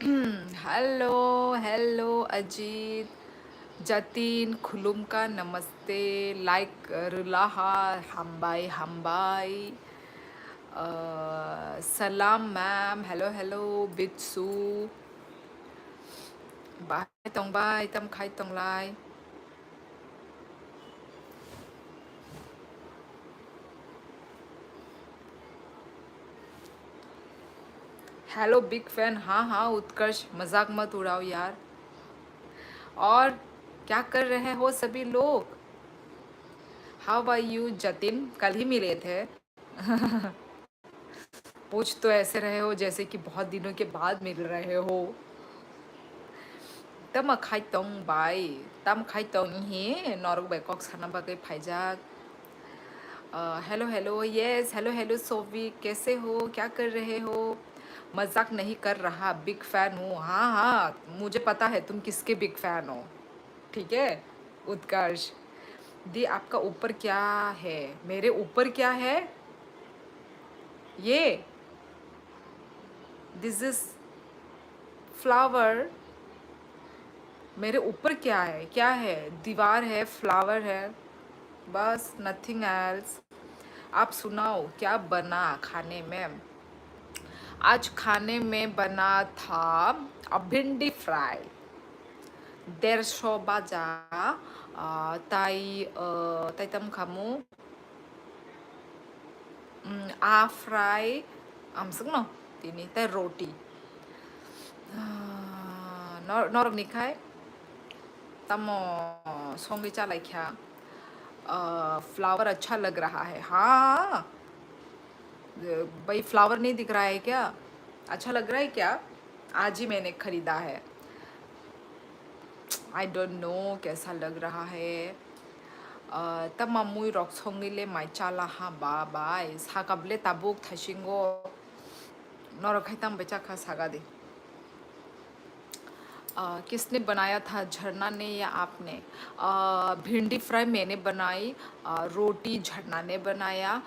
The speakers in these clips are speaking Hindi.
हेलो हेलो अजीत जतीन खुलुम का नमस्ते लाइक रुलाहा हम्बाई हम्बाई सलाम मैम हेलो हेलो बिट्सू बाय तोंग बाय तम खाई तोंग लाई हेलो बिग फैन हाँ हाँ उत्कर्ष मजाक मत उड़ाओ यार। और क्या कर रहे हो सभी लोग? How are you Jatin? कल ही मिले थे। पूछ तो ऐसे रहे हो जैसे कि बहुत दिनों के बाद मिल रहे हो। तम खाई तोंग बाई तम खाई तोंग ही नौरग बैकॉक खाना बाके फाइजाक। Hello hello yes hello hello सोवी कैसे हो क्या कर रहे हो? मजाक नहीं कर रहा बिग फैन हूँ हाँ हाँ मुझे पता है तुम किसके बिग फैन हो। ठीक है उत्कर्ष दी आपका ऊपर क्या है? मेरे ऊपर क्या है? ये दिस इज फ्लावर। मेरे ऊपर क्या है? क्या है? दीवार है फ्लावर है बस नथिंग एल्स। आप सुनाओ क्या बना खाने में? आज खाने में बना था भिंडी fry 150 baja tay tam kamu a fry am sức no tini tay roti nó được khai तम सोंगे चालाई क्या फ्लावर अच्छा लग रहा है हाँ। भाई फ्लावर नहीं दिख रहा है क्या? अच्छा लग रहा है क्या? आज ही मैंने खरीदा है। आई डोंट नो कैसा लग रहा है। तब मम्मुई रॉक सोंगिले माई चाला हाँ बा बाय साकबले ताबुक थाशिंगो नौरखाई तम बेचा खा सागा दे। किसने बनाया था झरना ने या आपने? भिंडी फ्राई मैंने बनाई। रोटी झरना ने बनाया।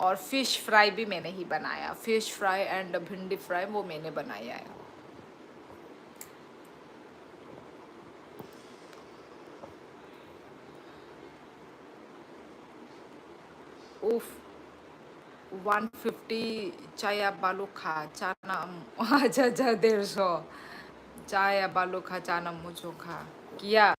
और फिश फ्राई भी मैंने ही बनाया। फिश फ्राई एंड भिंडी फ्राई वो मैंने बनाया है। उफ 150 चाया बालू खा चाना अच्छा अच्छा 150 चाया बालू खा चाना मुझो खा किया।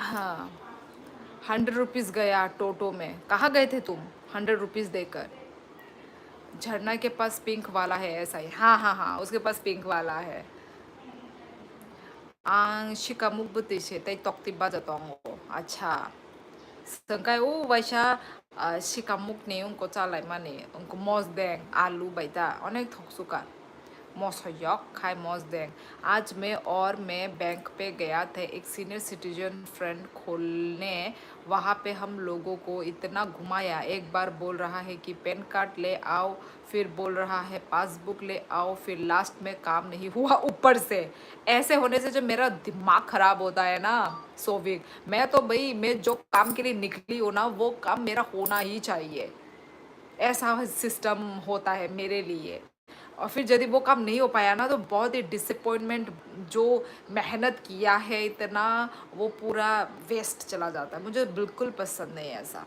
हाँ, 100 रुपीज़ गया टोटो में। कहाँ गए थे तुम 100 रुपीज़ देकर? झरना के पास पिंक वाला है ऐसा ही। हाँ हाँ हाँ, उसके पास पिंक वाला है। आंग शिकामुक बुतिशे तई तोक्तिबा जतोंगो। अच्छा, sengkai waisa sikamuk ni ungko chalai mani ungko mosdeng आलू बैठा अनेक थोकसुका मौसहयक खाए मौसदेंग। आज मैं बैंक पे गया था एक सीनियर सिटीजन फ्रेंड खोलने। वहाँ पे हम लोगों को इतना घुमाया। एक बार बोल रहा है कि पैन कार्ड ले आओ, फिर बोल रहा है पासबुक ले आओ, फिर लास्ट में काम नहीं हुआ ऊपर से। ऐसे होने से जो मेरा दिमाग खराब होता है ना सोविक, मैं तो भाई मैं जो काम के लिए निकली हूँ ना वो काम मेरा होना ही चाहिए। ऐसा सिस्टम होता है मेरे लिए। और फिर यदि वो काम नहीं हो पाया ना तो बहुत ही डिसअपॉइंटमेंट। जो मेहनत किया है इतना, वो पूरा वेस्ट चला जाता है। मुझे बिल्कुल पसंद नहीं है ऐसा।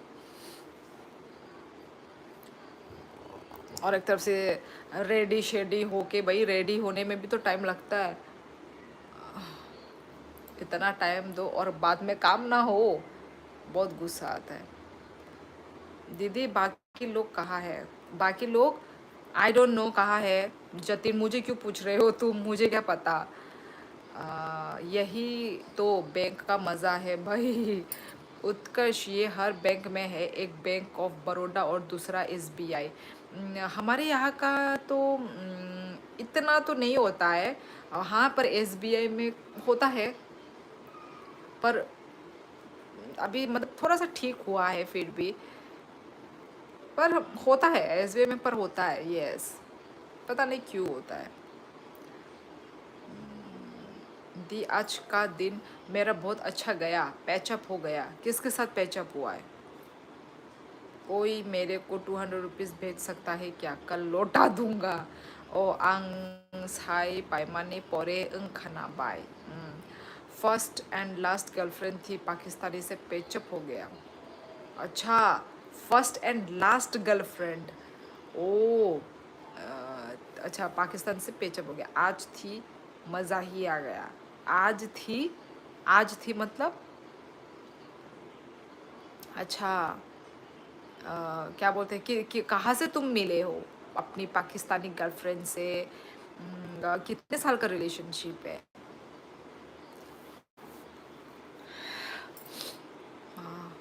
और एक तरफ से रेडी शेडी होके, भाई रेडी होने में भी तो टाइम लगता है। इतना टाइम दो और बाद में काम ना हो, बहुत गुस्सा आता है। दीदी बाकी लोग कहाँ है? बाकी लोग आई डोंट नो कहाँ है। जतिन मुझे क्यों पूछ रहे हो तुम? मुझे क्या पता। यही तो बैंक का मज़ा है भाई। उत्कर्ष ये हर बैंक में है, एक बैंक ऑफ बड़ौदा और दूसरा एसबीआई। हमारे यहाँ का तो इतना तो नहीं होता है। हाँ, पर एसबीआई में होता है। पर अभी मतलब थोड़ा सा ठीक हुआ है फिर भी। पर होता है एसबीआई में, पर होता है यस। पता नहीं क्यों होता है। दी आज का दिन मेरा बहुत अच्छा गया, पैचअप हो गया। किसके साथ पैचअप हुआ है? कोई मेरे को 200 रुपीज़ भेज सकता है क्या? कल लौटा दूंगा। ओ आंग साई पाइमाने परे अंग खाना बाय। फर्स्ट एंड लास्ट गर्लफ्रेंड थी, पाकिस्तानी से पैचअप हो गया। अच्छा, फर्स्ट एंड लास्ट गर्लफ्रेंड। ओ अच्छा, पाकिस्तान से पेचअप हो गया। आज थी, मज़ा ही आ गया। आज थी, आज थी मतलब अच्छा। क्या बोलते हैं कि कहाँ से तुम मिले हो अपनी पाकिस्तानी गर्लफ्रेंड से? कितने साल का रिलेशनशिप है? हाँ,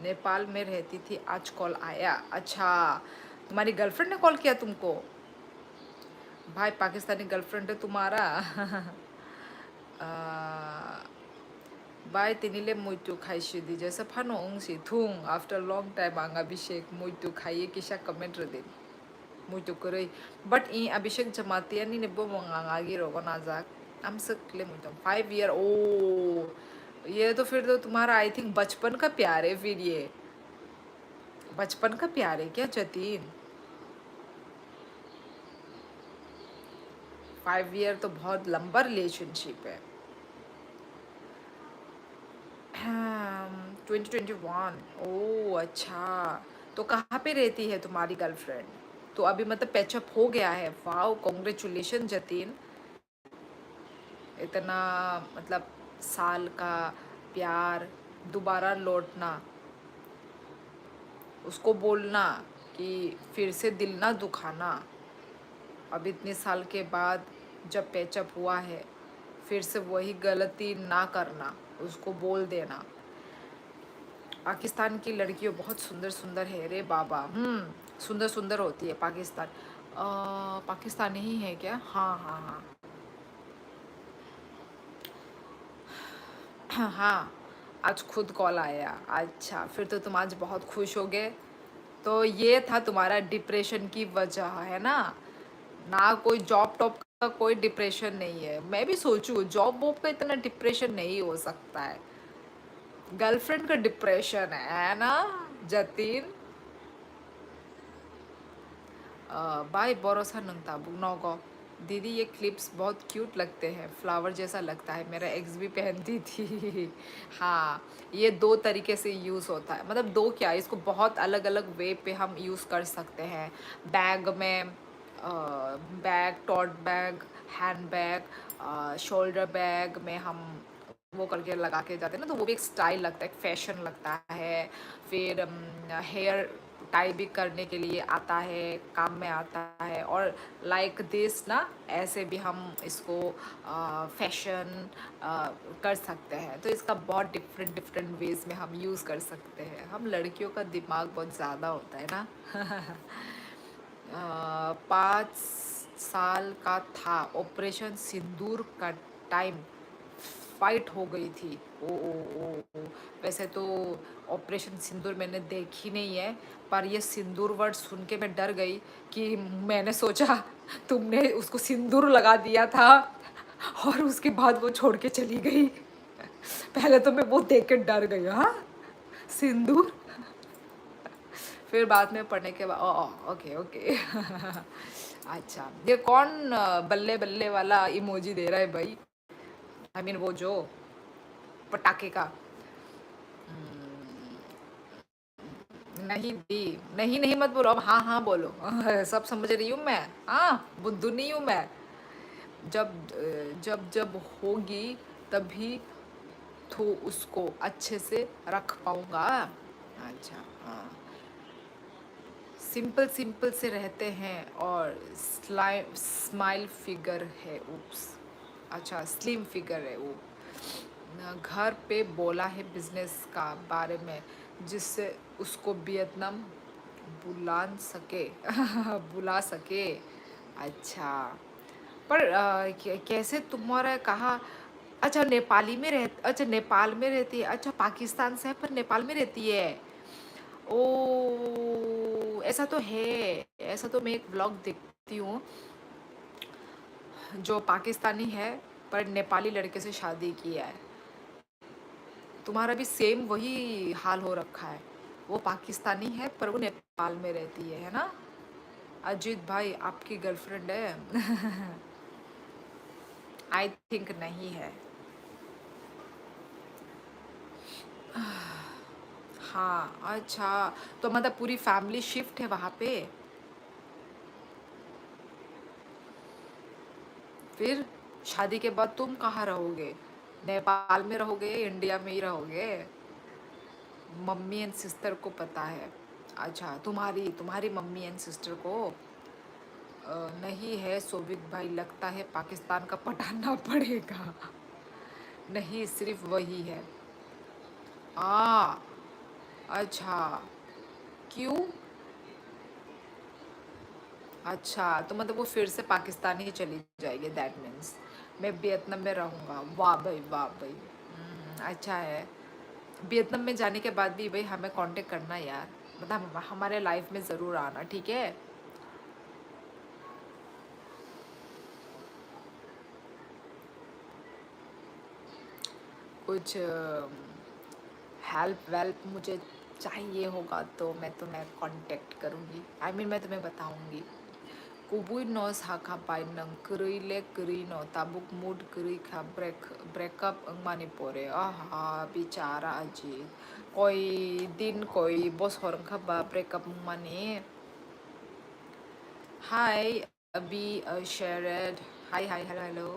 नेपाल में रहती थी, आज कॉल आया। अच्छा, तुम्हारी गर्लफ्रेंड ने कॉल किया तुमको? भाई पाकिस्तानी गर्लफ्रेंड है तुम्हारा? Bai tinile muito kaishi di jasa phano ong si thung after long time ang Abhishek muito khaiye kisha comment redin muito kurai but in Abhishek jamati ani ne bo mangangagi rogo nazak am सकले muito 5 year ओ ये तो फिर तो तुम्हारा आई थिंक बचपन का प्यार है फिर। ये बचपन का प्यार है क्या जतीन? 5 year तो बहुत लंबा रिलेशनशिप है। 2021। ओह अच्छा, तो कहाँ पे रहती है तुम्हारी गर्लफ्रेंड? तो अभी मतलब पैचअप हो गया है? Wow, congratulation Jatin. इतना मतलब साल का प्यार दोबारा लौटना, उसको बोलना कि फिर से दिल ना दुखाना। अब इतने साल के बाद जब पैचअप हुआ है, फिर से वही गलती ना करना, उसको बोल देना। पाकिस्तान की लड़कियों बहुत सुंदर सुंदर है रे बाबा। सुंदर सुंदर होती है पाकिस्तान। पाकिस्तानी ही है क्या? हाँ हाँ हाँ। हाँ, आज खुद कॉल आया। अच्छा, फिर तो तुम आज बहुत खुश हो गए। तो ये था तुम्हारा डिप्रेशन की वजह, है ना? ना कोई जॉब टॉप का कोई डिप्रेशन नहीं है। मैं भी सोचूं जॉब वॉब का इतना डिप्रेशन नहीं हो सकता है। गर्लफ्रेंड का डिप्रेशन है ना जतीन? बाय भरोसा नंगता नौगो। दीदी ये क्लिप्स बहुत क्यूट लगते हैं, फ्लावर जैसा लगता है। मेरा एक्स भी पहनती थी। हाँ, ये दो तरीके से यूज़ होता है। मतलब दो क्या, इसको बहुत अलग अलग वे पे हम यूज़ कर सकते हैं। बैग में, bag, tote bag, handbag, shoulder bag में हम वो करके लगा के जाते हैं ना, तो वो भी एक स्टाइल लगता है, एक फैशन लगता है। फिर हेयर टाई भी करने के लिए आता है, काम में आता है। और लाइक दिस ना, ऐसे भी हम इसको फैशन कर सकते हैं। तो इसका बहुत डिफरेंट डिफरेंट वेज में हम यूज़ कर सकते हैं। हम लड़कियों का दिमाग बहुत ज़्यादा होता है ना। 5 साल का था ऑपरेशन सिंदूर का टाइम, फाइट हो गई थी। ओ वैसे तो ऑपरेशन सिंदूर मैंने देखी नहीं है, पर ये सिंदूर वर्ड सुन के मैं डर गई कि मैंने सोचा तुमने उसको सिंदूर लगा दिया था और उसके बाद वो छोड़ के चली गई। पहले तो मैं वो देख के डर गई। हाँ, सिंदूर। फिर बाद में पढ़ने के बाद ओके ओके। अच्छा, ये कौन बल्ले बल्ले वाला इमोजी दे रहा है भाई? आई मीन वो जो पटाखे का। नहीं दी, नहीं नहीं मत बोलो, अब हाँ हाँ बोलो। सब समझ रही हूँ मैं। हाँ, बुद्धू नहीं हूँ मैं। जब जब जब होगी तभी तो उसको अच्छे से रख पाऊंगा। अच्छा, हाँ। सिंपल सिंपल से रहते हैं और स्माइल फिगर है। उप्स, अच्छा स्लिम फिगर है वो। घर पे बोला है बिजनेस का बारे में, जिससे उसको वियतनाम बुला सके। बुला सके। अच्छा, पर कैसे तुम्हारा कहा? अच्छा, अच्छा नेपाल में रहती है। अच्छा, पाकिस्तान से है पर नेपाल में रहती है। ओ, ऐसा तो है। ऐसा तो मैं एक ब्लॉग देखती हूँ, जो पाकिस्तानी है पर नेपाली लड़के से शादी किया है। तुम्हारा भी सेम वही हाल हो रखा है। वो पाकिस्तानी है पर वो नेपाल में रहती है ना? अजीत भाई आपकी गर्लफ्रेंड है? आई थिंक नहीं है। हाँ, अच्छा, तो मतलब पूरी फैमिली शिफ्ट है वहाँ पे? फिर शादी के बाद तुम कहाँ रहोगे? नेपाल में रहोगे या इंडिया में ही रहोगे? मम्मी एंड सिस्टर को पता है। अच्छा, तुम्हारी तुम्हारी मम्मी एंड सिस्टर को नहीं है। सोविक भाई लगता है पाकिस्तान का पटाना पड़ेगा। नहीं, सिर्फ वही है। आ, अच्छा, क्यों? अच्छा, तो मतलब वो फिर से पाकिस्तान ही चली जाएगी, दैट मीन्स मैं वियतनाम में रहूँगा। वाह भाई, वाह भाई। अच्छा है। वियतनाम में जाने के बाद भी भाई हमें कांटेक्ट करना यार, मतलब हमारे लाइफ में ज़रूर आना, ठीक है? कुछ हेल्प वेल्प मुझे चाहिए होगा तो मैं कांटेक्ट करूँगी। आई मीन मैं तुम्हें बताऊँगी। Kubuy no sakapay ng kurile kurino tabuk mood kuri ka break up ang manipore. Ah, bichara aji. कोई दिन कोई बॉस हॉर्न का बा ब्रेकअप मनी। हाय, अभी shared. Hi hi hello hello.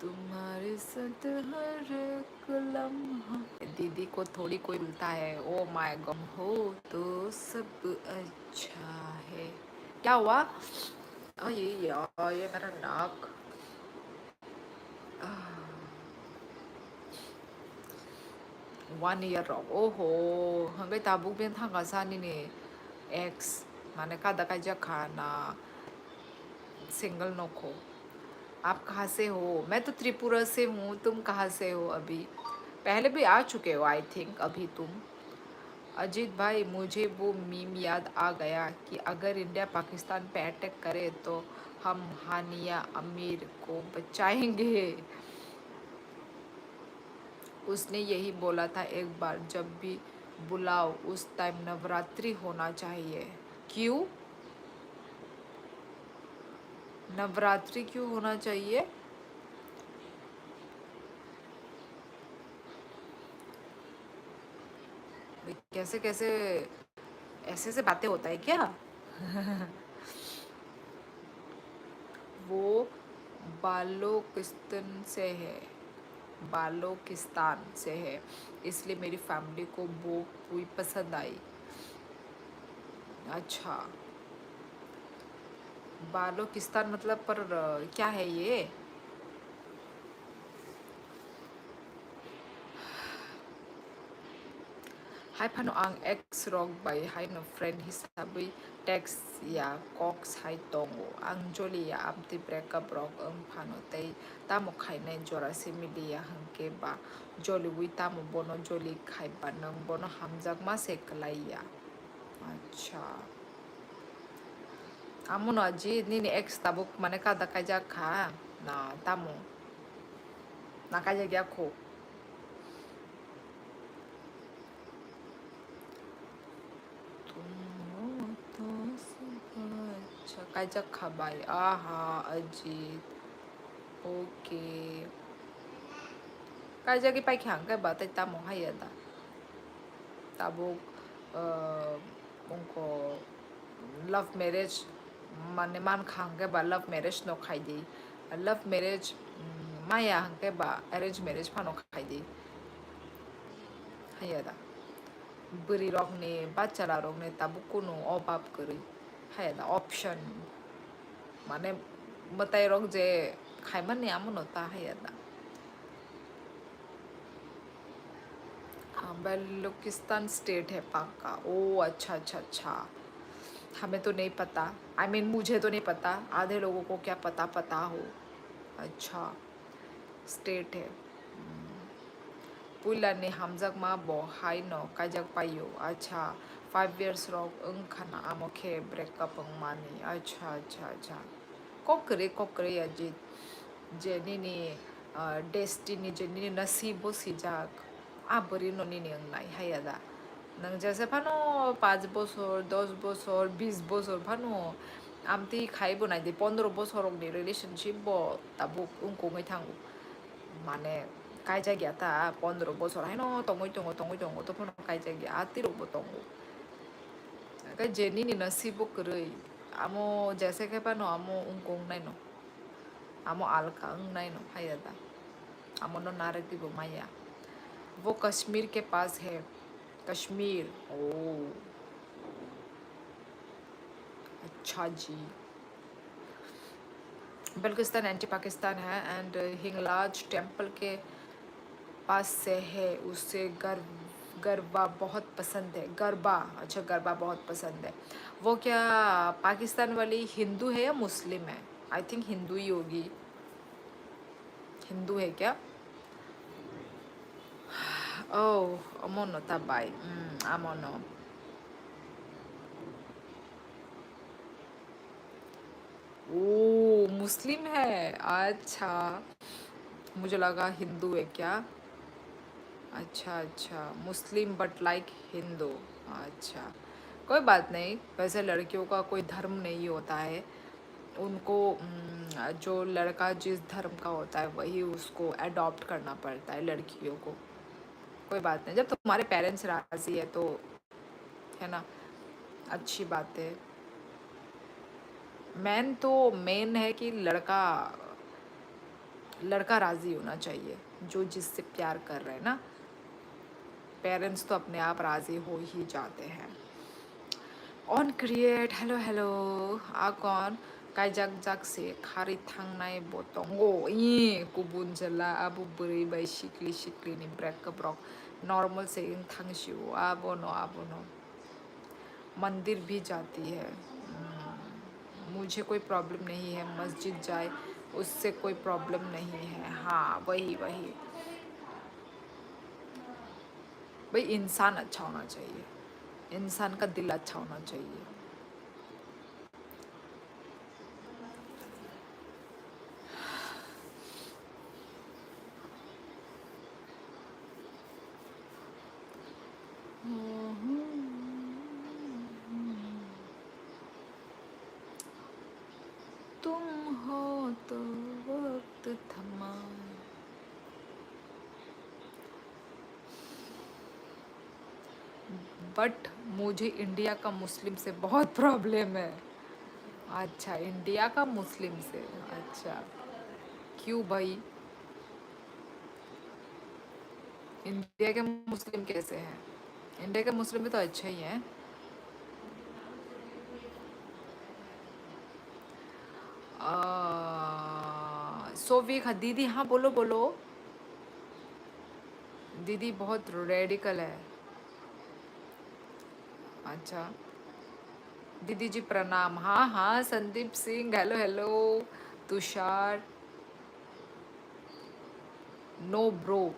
तुम्हारे साथ हर एक लम्हा। दीदी को थोड़ी कोई मिलता है। ओ माय गॉड, हो तो सब अच्छा है। क्या हुआ? ये यार, ये मेरा नाक। 1 year oho, hanggang tabog bin hanggang saan ni ex mana kada kaja ka na single नोक हो। आप कहाँ से हो? मैं तो त्रिपुरा से हूँ। तुम कहाँ से हो? अभी पहले भी आ चुके हो आई थिंक अभी तुम। अजीत भाई, मुझे वो मीम याद आ गया कि अगर इंडिया पाकिस्तान पे अटैक करे तो हम हानिया अमीर को बचाएंगे। उसने यही बोला था एक बार, जब भी बुलाओ उस टाइम नवरात्रि होना चाहिए। क्यों? नवरात्रि क्यों होना चाहिए? कैसे कैसे ऐसे से बातें होता है क्या? वो बालोकिस्तान से है, बालोकिस्तान से है, इसलिए मेरी फैमिली को वो पूरी पसंद आई। अच्छा, बालोकिस्तान मतलब पर क्या है ये? Hai paano ang ex-rog by hai no friend hisabi text ya cox hai tongo ang joli ya abdi breakup rog ang paano tay tamo kai na jora simili ya hangke ba joli wi tamo bono joli kai ba nang bono hamjak ma se kalai ya. अच्छा, amo no aji nini ex tabuk mane kada kaja ka na tamo na kaja gya ko. अच्छा कायजा खाबाई आहा अजीत ओके कायजा की पाई ख्यांग का बात इतना मोहा ये था तबो उनको लव मैरिज माने मान खांग के बा लव मैरिज नो खाई दी लव मैरिज माया हंग के बा अरेंज मैरिज पानो खाई दी है था बुरी रोकने बच्चा रोकने तबो कुनो ऑप करी है था ऑप्शन माने बताए रोक जे खाई मन नहीं आमन होता है था हाँ बलूचिस्तान स्टेट है पाका ओ अच्छा अच्छा अच्छा हमें तो नहीं पता आई मीन मुझे तो नहीं पता आधे लोगों को क्या पता पता हो अच्छा स्टेट है पुलानि हमजक मा बो हाई नो काजक पायो अच्छा 5 years रॉक उन खाना आमोखे ब्रेकअप मानी अच्छा अच्छा अच्छा कोकरे अजीत जेनी डेस्टिनी जेनी नसीबो सिजाक आबरी नोनी नाई हायादा नंग जैसे फानो 5 বছর 10 বছর 20 বছর फानो आमती खाइबो नाई दे 15 বছর नि रिलेशनशिप बो ताबुक उनको ngai थांगो माने कायजा गया था 15 বছর है नो तंगोई तो फानो कायजा गया आती रोबो तंगो cái जेनी नि नसीबो करई आमो जैसे के पानो आमो उनको नाई नो आमो अलका नाई नो हायादा आमो नो नारकी बो माया वो कश्मीर के पास है कश्मीर ओ अच्छा जी बल्किस्तान एंटी पाकिस्तान है एंड हिंगलाज टेम्पल के पास से है उसे गरबा बहुत पसंद है गरबा अच्छा गरबा बहुत पसंद है वो क्या पाकिस्तान वाली हिंदू है या मुस्लिम है आई थिंक हिंदू ही होगी हिंदू है क्या ओह अमोनो तबाई अमोनो ओ मुस्लिम है अच्छा मुझे लगा हिंदू है क्या अच्छा अच्छा मुस्लिम बट लाइक हिंदू अच्छा कोई बात नहीं वैसे लड़कियों का कोई धर्म नहीं होता है उनको जो लड़का जिस धर्म का होता है वही उसको अडॉप्ट करना पड़ता है लड़कियों को कोई बात नहीं जब तुम्हारे पेरेंट्स राजी है तो है ना अच्छी बात है मेन है कि लड़का लड़का राजी होना चाहिए जो जिससे प्यार कर रहे हैं ना पेरेंट्स तो अपने आप राजी हो ही जाते हैं ऑन क्रिएट हेलो हेलो आ कौन कायजाक जाक से खारी थांनाय बतंगो ई गुबुन जला आबु बोरै बाय सिक्ली सिक्लीनि ब्रेकअप रक नॉर्मल से इन थांसिउ आबो नो मंदिर भी जाती है मुझे कोई प्रॉब्लम नहीं है मस्जिद जाए उससे कोई प्रॉब्लम नहीं है हाँ वही वही भाई इंसान अच्छा होना चाहिए इंसान का दिल अच्छा होना चाहिए तुम हो तो वक्त थमा बट मुझे इंडिया का मुस्लिम से बहुत प्रॉब्लम है। अच्छा, इंडिया का मुस्लिम से। अच्छा, क्यों भाई? इंडिया के मुस्लिम कैसे हैं? इंडिया के मुस्लिम भी तो अच्छे ही हैं। सोविक, हाँ दीदी, हाँ बोलो बोलो। दीदी बहुत रेडिकल है। अच्छा, दीदी जी प्रणाम। हाँ हाँ, Sandeep Singh, hello hello. Tushar, no bro.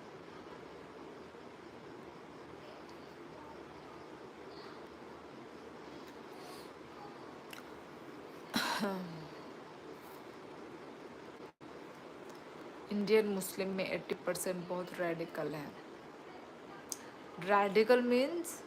Indian Muslim में 80% बहुत रेडिकल है। Radical means?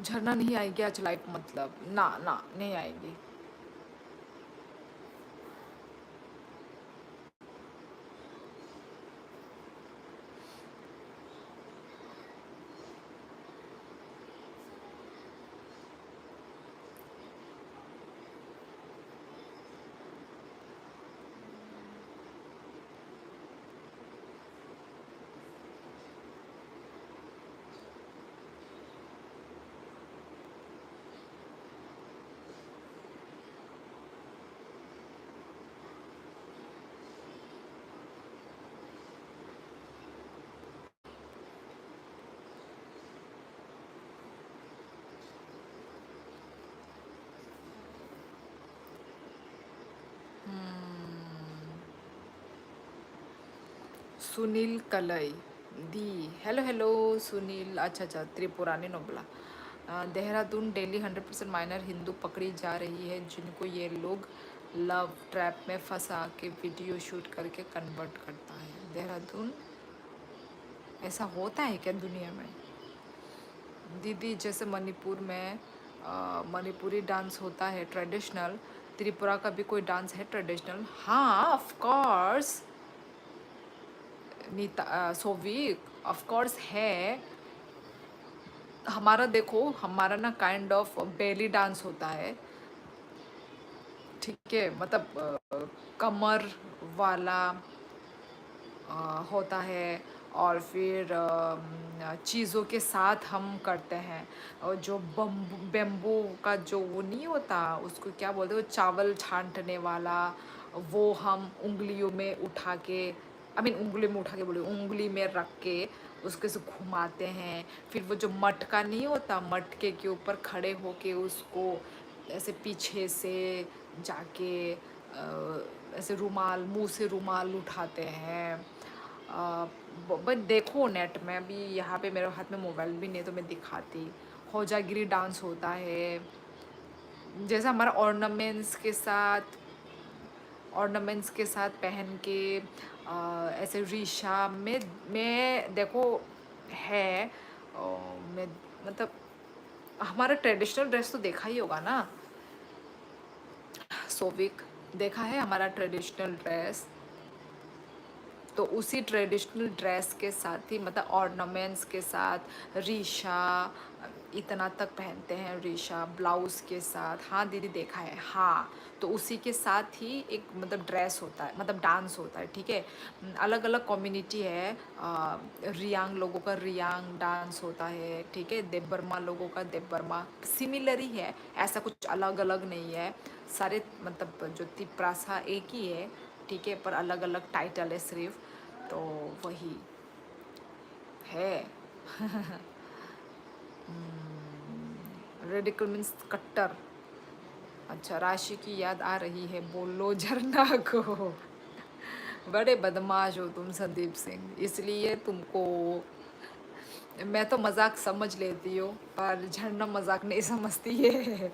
झरना नहीं आएगी आज लाइफ, मतलब ना ना नहीं आएगी। सुनील कलई दी, हेलो हेलो सुनील। अच्छा अच्छा, त्रिपुरानी नोबला। देहरादून डेली 100% माइनर हिंदू पकड़ी जा रही है, जिनको ये लोग लव ट्रैप में फंसा के वीडियो शूट करके कन्वर्ट करता है। देहरादून, ऐसा होता है क्या दुनिया में? दीदी जैसे मणिपुर में मणिपुरी डांस होता है ट्रेडिशनल, त्रिपुरा का भी कोई डांस है ट्रेडिशनल? हाँ of course. Nita, Souvik of course है। हमारा देखो, हमारा ना काइंड ऑफ बेली डांस होता है, ठीक है? मतलब कमर वाला होता है, और फिर चीज़ों के साथ हम करते हैं। और जो बेम्बू का जो वो नहीं होता, उसको क्या बोलते हैं, वो चावल छांटने वाला, वो हम उंगलियों में उठा के, आई मीन उंगली में उठा के बोले, उंगली में रख के उसके से घुमाते हैं। फिर वो जो मटका नहीं होता, मटके के ऊपर खड़े होके उसको ऐसे पीछे से जाके ऐसे रुमाल, मुंह से रुमाल उठाते हैं। बट देखो नेट में, अभी यहाँ पे मेरे हाथ में मोबाइल भी नहीं तो मैं दिखाती। होजागिरी डांस होता है, जैसे हमारा ऑर्नामेंट्स के साथ पहन के ऐसे रीशा में देखो है। मैं मतलब हमारा ट्रेडिशनल ड्रेस तो देखा ही होगा ना सोविक? देखा है हमारा ट्रेडिशनल ड्रेस? तो उसी ट्रेडिशनल ड्रेस के साथ ही, मतलब ऑर्नामेंट्स के साथ, रीशा इतना तक पहनते हैं, रीशा ब्लाउज के साथ। हाँ दीदी देखा है, हाँ। तो उसी के साथ ही एक मतलब ड्रेस होता है, मतलब डांस होता है, ठीक है? अलग अलग कम्युनिटी है। रियांग लोगों का रियांग डांस होता है, ठीक है? देवबर्मा लोगों का देवबर्मा। सिमिलर ही है, ऐसा कुछ अलग अलग नहीं है। सारे मतलब जो तिप्रासा एक ही है, ठीक है? पर अलग अलग टाइटल है सिर्फ, तो वही है। रेडिकल मीन्स कट्टर। अच्छा, राशि की याद आ रही है, बोलो झरना को। बड़े बदमाश हो तुम संदीप सिंह, इसलिए तुमको मैं तो मजाक समझ लेती हूँ, पर झरना मजाक नहीं समझती है।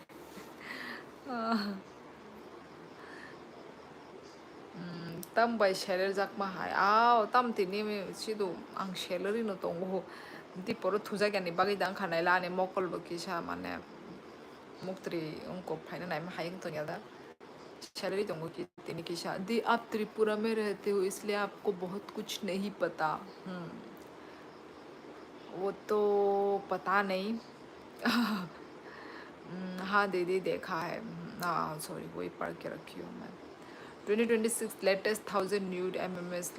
तम बाय शेलर जाक मा हाय आओ तम तिनी में सिदो आं शेलरी no तोंगो Di poro thuja kya ni bagi dang khanai la ne mokol bo kisha mane मुक्तरी उनको फाइनल नाइम हाइंग तो ज़्यादा सैलरी दूंगा कि तीन की शादी आप त्रिपुरा में रहते हो इसलिए आपको बहुत कुछ नहीं पता वो तो पता नहीं हाँ दीदी देखा है हाँ सॉरी वही पढ़ के रखी हूँ मैं 2026 लेटेस्ट 1000 न्यूड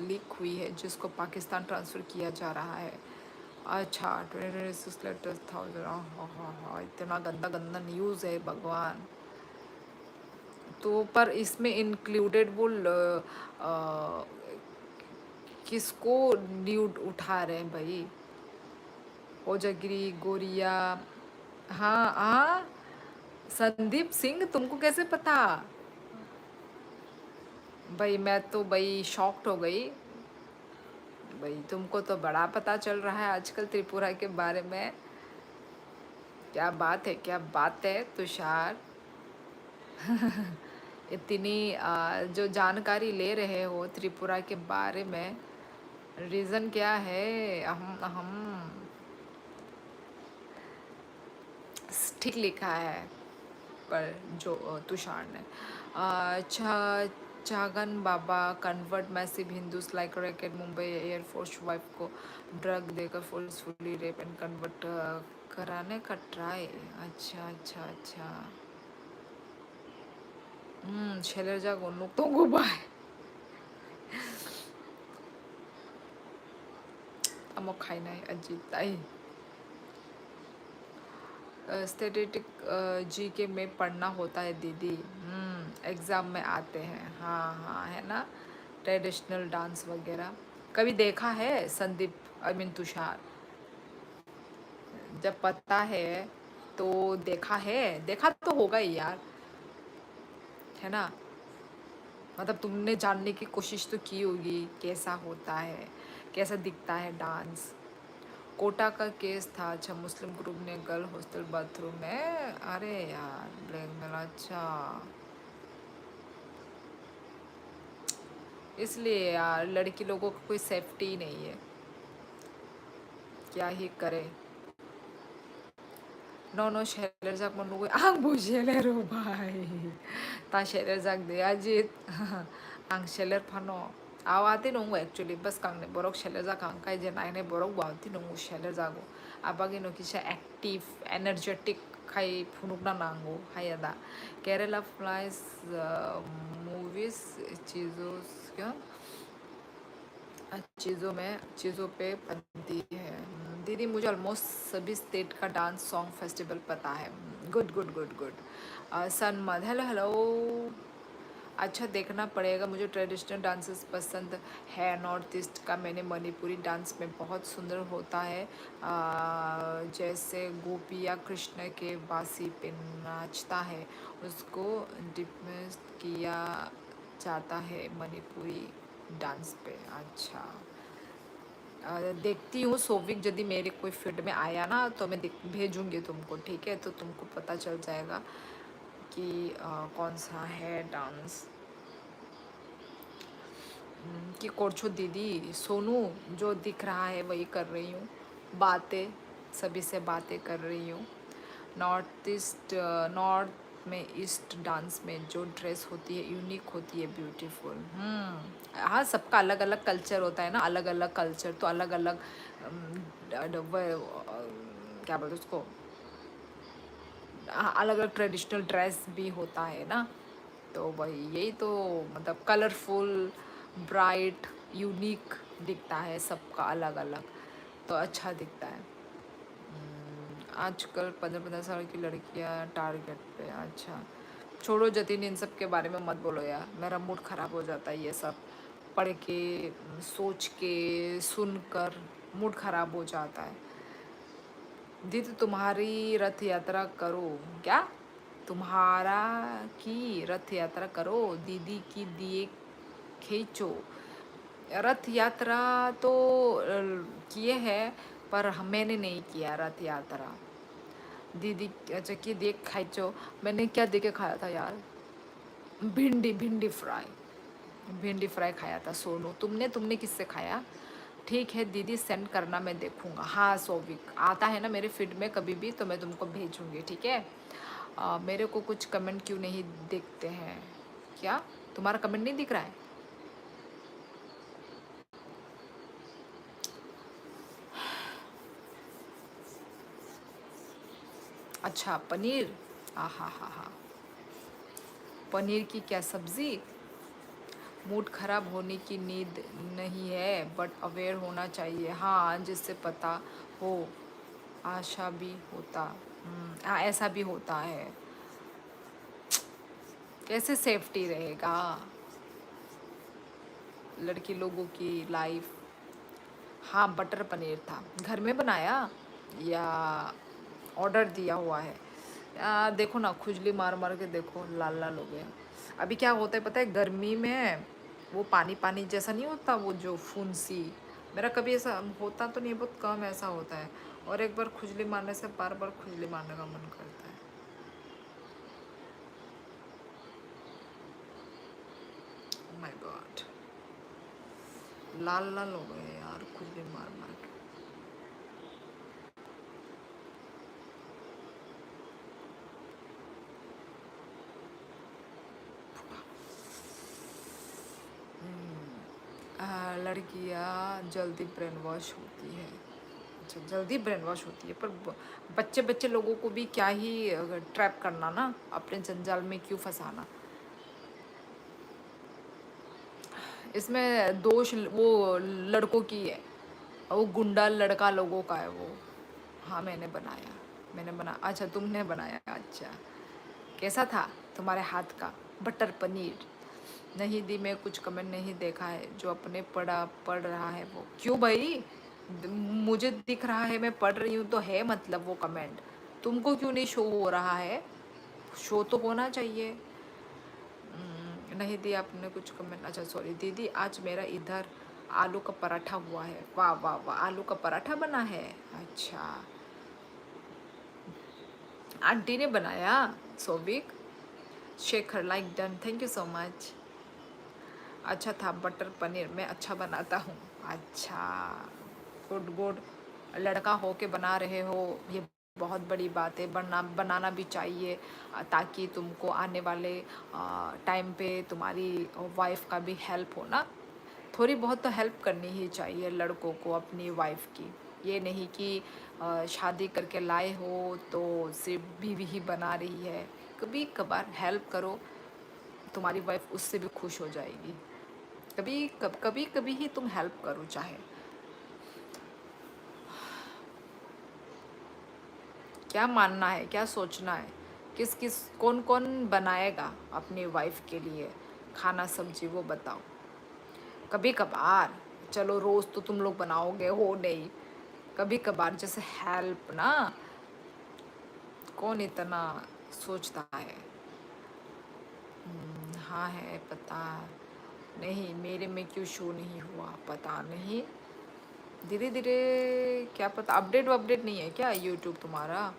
लीक हुई है जिसको पाकिस्तान ट्रांसफ़र किया जा रहा है अच्छा 2026 लेटेस्ट 1000 हाँ हाँ हाँ इतना गंदा गंदा न्यूज़ है भगवान तो पर इसमें इंक्लूडेड वो किसको न्यूड उठा रहे हैं भाई ओजागिरी गोरिया हाँ हाँ संदीप सिंह तुमको कैसे पता भाई मैं तो भाई शॉक्ड हो गई भाई तुमको तो बड़ा पता चल रहा है आजकल त्रिपुरा के बारे में क्या बात है तुषार इतनी जो जानकारी ले रहे हो त्रिपुरा के बारे में रीज़न क्या है हम ठीक लिखा है पर जो तुषार ने Chagan Baba convert massive Hindus like racket Mumbai airforce wife को ड्रग देकर फोर्सफुली रेप एंड कन्वर्ट कराने का ट्राई अच्छा अच्छा अच्छा ছেলের যা গন্নুক তো গোবাই আমো খাই নাই अजीब ताई स्टैटिस्टिक जीके में पढ़ना होता है दीदी एग्ज़ाम में आते हैं हाँ हाँ है ना ट्रेडिशनल डांस वगैरह कभी देखा है संदीप आई मीन तुषार जब पता है तो देखा तो होगा ही यार है ना मतलब तुमने जानने की कोशिश तो की होगी कैसा होता है कैसा दिखता है डांस कोटा का केस था अच्छा मुस्लिम ग्रुप ने गर्ल हॉस्टल बाथरूम में अरे यार ब्लैकमेल अच्छा इसलिए यार लड़की लोगों को कोई सेफ्टी ही नहीं है क्या ही करे नो शेलर जाक मन कोई आंग बुझेले रो भाई ता शेलर जाक दे अजित आंग शेलर फानो आवाती नंगो एक्चुअली बस कांगने बोरक शेलर जाक आंग काय जे नाइने बोरक बावती नंगो शेलर जागो आबागी नो किसा एक्टिव एनर्जेटिक खाई फुनुकना नांगो हायदा केरला फ्लाइज मूवीज चीज़ों क्या चीज़ों पे बनती है दीदी मुझे ऑलमोस्ट सभी स्टेट का डांस सॉन्ग फेस्टिवल पता है गुड गुड गुड गुड सनमद हेलो हेलो अच्छा देखना पड़ेगा मुझे ट्रेडिशनल डांसेस पसंद है नॉर्थ ईस्ट का मैंने मणिपुरी डांस में बहुत सुंदर होता है जैसे गोपिया कृष्ण के बांसी पे नाचता है उसको डिपेंड किया जाता है मणिपुरी डांस पे अच्छा देखती हूँ सोविक यदि मेरे कोई फील्ड में आया ना तो मैं भेजूँगी तुमको ठीक है तो तुमको पता चल जाएगा कि कौन सा है डांस कि कोर्छो दीदी सोनू जो दिख रहा है वही कर रही हूँ बातें सभी से बातें कर रही हूँ नॉर्थ में ईस्ट डांस में जो ड्रेस होती है यूनिक होती है ब्यूटीफुल हाँ सबका अलग अलग कल्चर होता है ना अलग अलग कल्चर तो अलग अलग क्या बोलते उसको अलग अलग ट्रेडिशनल ड्रेस भी होता है ना तो वही यही तो मतलब कलरफुल ब्राइट यूनिक दिखता है सबका अलग अलग तो अच्छा दिखता है आजकल 15-15 साल की लड़कियां टारगेट पे अच्छा छोड़ो जतिन इन सब के बारे में मत बोलो यार मेरा मूड ख़राब हो जाता है ये सब पढ़ के सोच के सुनकर मूड ख़राब हो जाता है दीदी तुम्हारी रथ यात्रा करो क्या तुम्हारा की रथ यात्रा करो दीदी की दिए खींचो रथ यात्रा तो किए हैं पर मैंने नहीं किया रथ यात्रा दीदी अच्छा कि देख खाइचो मैंने क्या दे के खाया था यार भिंडी भिंडी फ्राई खाया था सोनू तुमने किससे खाया ठीक है दीदी, सेंड करना, मैं देखूँगा। हाँ सोविक, आता है ना मेरे फीड में कभी भी तो मैं तुमको भेजूँगी, ठीक है। मेरे को कुछ कमेंट क्यों नहीं दिखते हैं? क्या तुम्हारा कमेंट नहीं दिख रहा है? अच्छा पनीर, हाँ हाँ हाँ, पनीर की क्या सब्ज़ी? मूड खराब होने की नींद नहीं है, बट अवेयर होना चाहिए, हाँ, जिससे पता हो। आशा भी होता, हाँ ऐसा भी होता है। कैसे सेफ्टी रहेगा लड़की लोगों की लाइफ? हाँ बटर पनीर था, घर में बनाया या ऑर्डर दिया हुआ है? देखो ना, खुजली मार मार के देखो लाल लाल हो गया। अभी क्या होता है पता है, गर्मी में वो पानी पानी जैसा नहीं होता, वो जो फुंसी, मेरा कभी ऐसा होता तो नहीं, बहुत कम ऐसा होता है। और एक बार खुजली मारने से बार बार खुजली मारने का मन करता है। माय गॉड, लाल लाल हो गए यार खुजली मार मार के। लड़कियां जल्दी ब्रेन वॉश होती है। अच्छा जल्दी ब्रेन वॉश होती है, पर बच्चे बच्चे लोगों को भी क्या ही ट्रैप करना ना, अपने जंजाल में क्यों फंसाना। इसमें दोष वो लड़कों की है, वो गुंडा लड़का लोगों का है वो। हाँ मैंने बनाया, मैंने बना, अच्छा तुमने बनाया, अच्छा कैसा था तुम्हारे हाथ का बटर पनीर? नहीं दी, मैं कुछ कमेंट नहीं देखा है, जो अपने पढ़ रहा है वो। क्यों भाई, मुझे दिख रहा है, मैं पढ़ रही हूँ तो है, मतलब वो कमेंट तुमको क्यों नहीं शो हो रहा है? शो तो होना चाहिए। नहीं दी आपने कुछ कमेंट, अच्छा सॉरी दीदी, आज मेरा इधर आलू का पराठा हुआ है। वाह वाह वाह, आलू का पराठा बना है, अच्छा आंटी ने बनाया। Sobik Shekhar like done, thank you so much. अच्छा था बटर पनीर, मैं अच्छा बनाता हूँ। अच्छा, गुड गुड, लड़का हो के बना रहे हो, ये बहुत बड़ी बात है, बनाना भी चाहिए, ताकि तुमको आने वाले टाइम पे तुम्हारी वाइफ का भी हेल्प हो ना। थोड़ी बहुत तो हेल्प करनी ही चाहिए लड़कों को अपनी वाइफ की। ये नहीं कि शादी करके लाए हो तो सिर्फ बीवी ही बना रही है, कभी कभार हेल्प करो, तुम्हारी वाइफ उससे भी खुश हो जाएगी। कभी कभी ही तुम हेल्प करो चाहे। क्या मानना है, क्या सोचना है, किस किस कौन कौन बनाएगा अपनी वाइफ के लिए खाना सब्जी, वो बताओ। कभी कभार, चलो रोज़ तो तुम लोग बनाओगे हो नहीं, कभी कभार जैसे हेल्प ना, कौन इतना सोचता है। हाँ है पता, नहीं मेरे में क्यों शो नहीं हुआ पता नहीं, धीरे धीरे, क्या पता अपडेट अपडेट नहीं है क्या यूट्यूब तुम्हारा?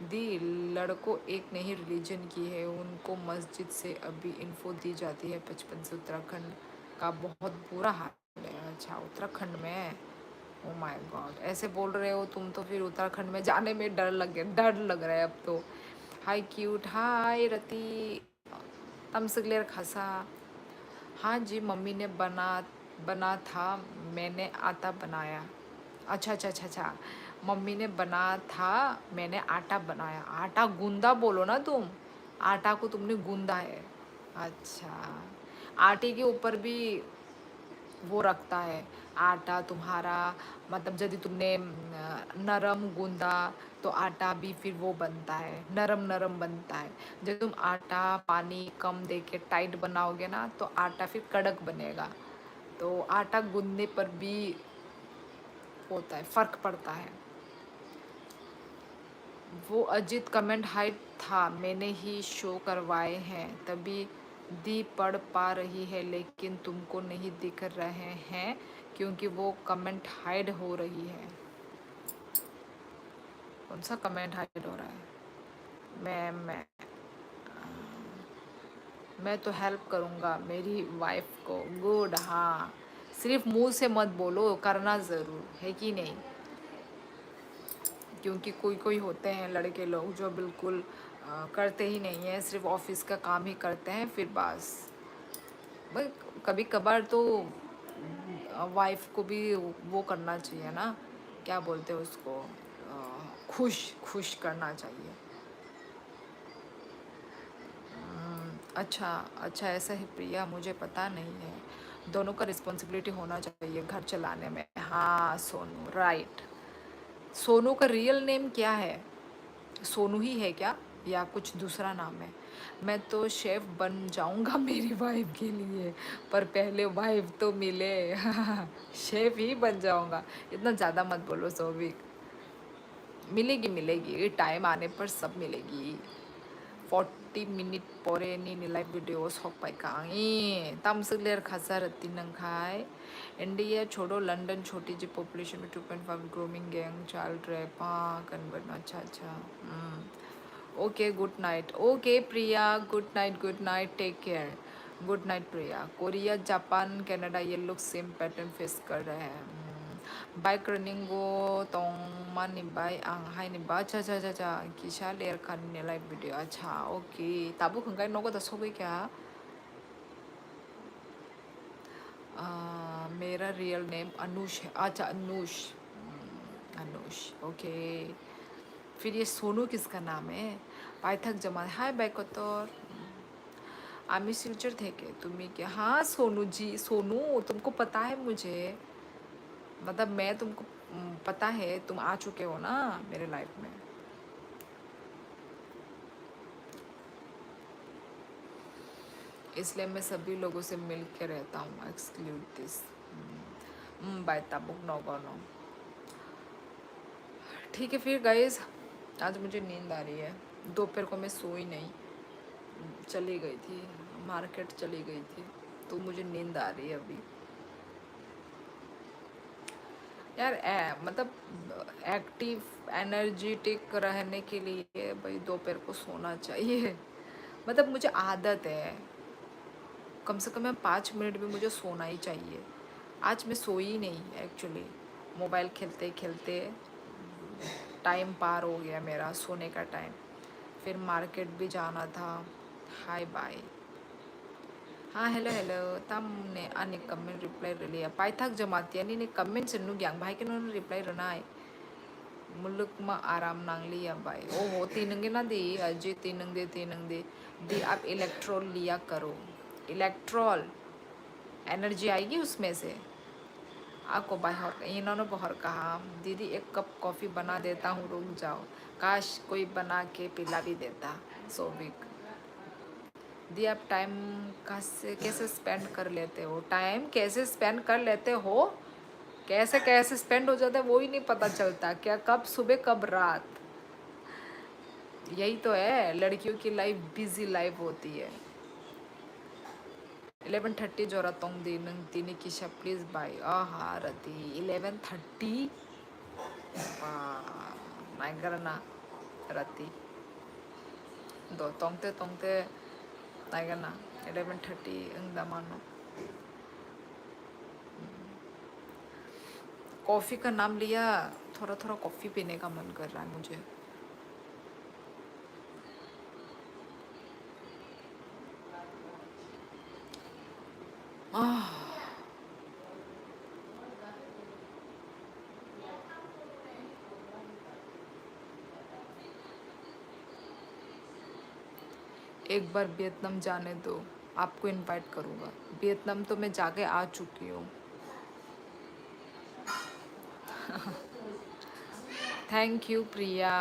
दी, लड़कों एक नहीं रिलीजन की है, उनको मस्जिद से अभी इन्फो दी जाती है बचपन से। उत्तराखंड का बहुत बुरा हाल है। अच्छा उत्तराखंड में, ओ माय गॉड, ऐसे बोल रहे हो तुम तो फिर उत्तराखंड में जाने में डर लग रहा है अब तो। हाय क्यूट, हाय रति, तमसगलेर खसा। हाँ जी, मम्मी ने बना था, मैंने आटा बनाया। अच्छा अच्छा अच्छा अच्छा, मम्मी ने बना था, मैंने आटा बनाया। आटा गूंदा बोलो ना तुम, आटा को तुमने गूंदा है। अच्छा, आटे के ऊपर भी वो रखता है आटा तुम्हारा, मतलब यदि तुमने नरम गूंदा तो आटा भी फिर वो बनता है, नरम नरम बनता है। जब तुम आटा पानी कम दे के टाइट बनाओगे ना तो आटा फिर कड़क बनेगा। तो आटा गूंदने पर भी होता है, फ़र्क पड़ता है। वो अजित कमेंट हाइड था, मैंने ही शो करवाए हैं तभी दी पढ़ पा रही है, लेकिन तुमको नहीं दिख रहे हैं क्योंकि वो कमेंट हाइड हो रही है। कौन सा कमेंट हाइड हो रहा है? मैं तो हेल्प करूँगा मेरी वाइफ को। गुड, हाँ सिर्फ मुंह से मत बोलो, करना ज़रूर है कि नहीं। क्योंकि कोई कोई होते हैं लड़के लोग जो बिल्कुल करते ही नहीं है, सिर्फ ऑफिस का काम ही करते हैं, फिर बस भाई कभी कभार तो वाइफ को भी वो करना चाहिए ना, क्या बोलते हैं उसको, खुश खुश करना चाहिए। अच्छा अच्छा, ऐसा है प्रिया, मुझे पता नहीं है। दोनों का रिस्पॉन्सिबिलिटी होना चाहिए घर चलाने में। हाँ सोनू, राइट। सोनू का रियल नेम क्या है? सोनू ही है क्या या कुछ दूसरा नाम है? मैं तो शेफ बन जाऊंगा मेरी वाइफ के लिए, पर पहले वाइफ तो मिले। शेफ ही बन जाऊंगा। इतना ज़्यादा मत बोलो सौविक। मिलेगी मिलेगी, टाइम आने पर सब मिलेगी। 40 minute परे नी लाइव वीडियो सकपाई तम से लेर खासा रत्ती नंखाई। इंडिया छोड़ो लंदन छोटी जी पॉपुलेशन में 2.5 ग्रूमिंग गैंग चाइल्ड रैप। हाँ कन्वर्ट, अच्छा अच्छा। Okay good night, okay Priya, good night, take care. Good night Priya. Korea Japan Canada ये लोग सेम पैटर्न फेस कर रहे हैं। बाइक रनिंग वो तोंग मानी बाई आंग हाई नि बा चा चा चा चा किशा लेर खान ने लाइव वीडियो। अच्छा ओके, ताबु खंगाई नोको दसो गई क्या? मेरा रियल नेम अनुष है। अच्छा अनुष, अनुष ओके। फिर ये सोनू किसका नाम है? पाइथक जमा, हाय बैकोतोर। आमी सिलचर थे के तुम्हें क्या? हाँ सोनू जी, सोनू तुमको पता है मुझे, मतलब मैं तुमको पता है, तुम आ चुके हो ना मेरे लाइफ में। इसलिए मैं सभी लोगों से मिल के रहता हूँ, एक्सक्लूड दिस। बाय ताबुक नो नो। ठीक है फिर गाइस, आज मुझे नींद आ रही है। दोपहर को मैं सोई नहीं, चली गई थी, मार्केट चली गई थी, तो मुझे नींद आ रही है अभी। यार मतलब एक्टिव एनर्जेटिक रहने के लिए भाई दोपहर को सोना चाहिए। मतलब मुझे आदत है, कम से कम मैं 5 मिनट भी मुझे सोना ही चाहिए। आज मैं सोई नहीं एक्चुअली, मोबाइल खेलते खेलते टाइम पार हो गया मेरा, सोने का टाइम। फिर मार्केट भी जाना था। Hi bye. हाँ हेलो हेलो, तमने आने कमेंट रिप्लाई रलिया पाइथाक जमाती ने कमेंट से नु ग्यांग भाई के नो रिप्लाई रनाई मुल्क में आराम नांगली या भाई। ओहो तीनंगे ना दी अजय, तीनंग दे दी। आप इलेक्ट्रॉल लिया करो, इलेक्ट्रॉल एनर्जी आएगी उसमें से आपको। बाहर इन्होंने बाहर कहा दीदी एक कप कॉफ़ी बना देता हूँ, रुक जाओ। काश कोई बना के पिला भी देता। सोविक दी, आप टाइम कैसे कैसे स्पेंड कर लेते हो? टाइम कैसे स्पेंड कर लेते हो? कैसे कैसे स्पेंड हो जाता है वो ही नहीं पता चलता, क्या कब सुबह कब रात। यही तो है, लड़कियों की लाइफ बिजी लाइफ होती है। 11:30 जोरा तोंग दी नंग तीनी किशा प्लीज बाय। आहा रती 11:30 नाइट करना रती दो तोंगते नाइट करना 11:30 अंग दमानो। कॉफ़ी का नाम लिया, थोड़ा थोड़ा कॉफ़ी पीने का मन कर रहा है मुझे। आह, एक बार वियतनाम जाने दो, आपको इनवाइट करूँगा। वियतनाम तो मैं जाके आ चुकी हूँ। Thank you Priya,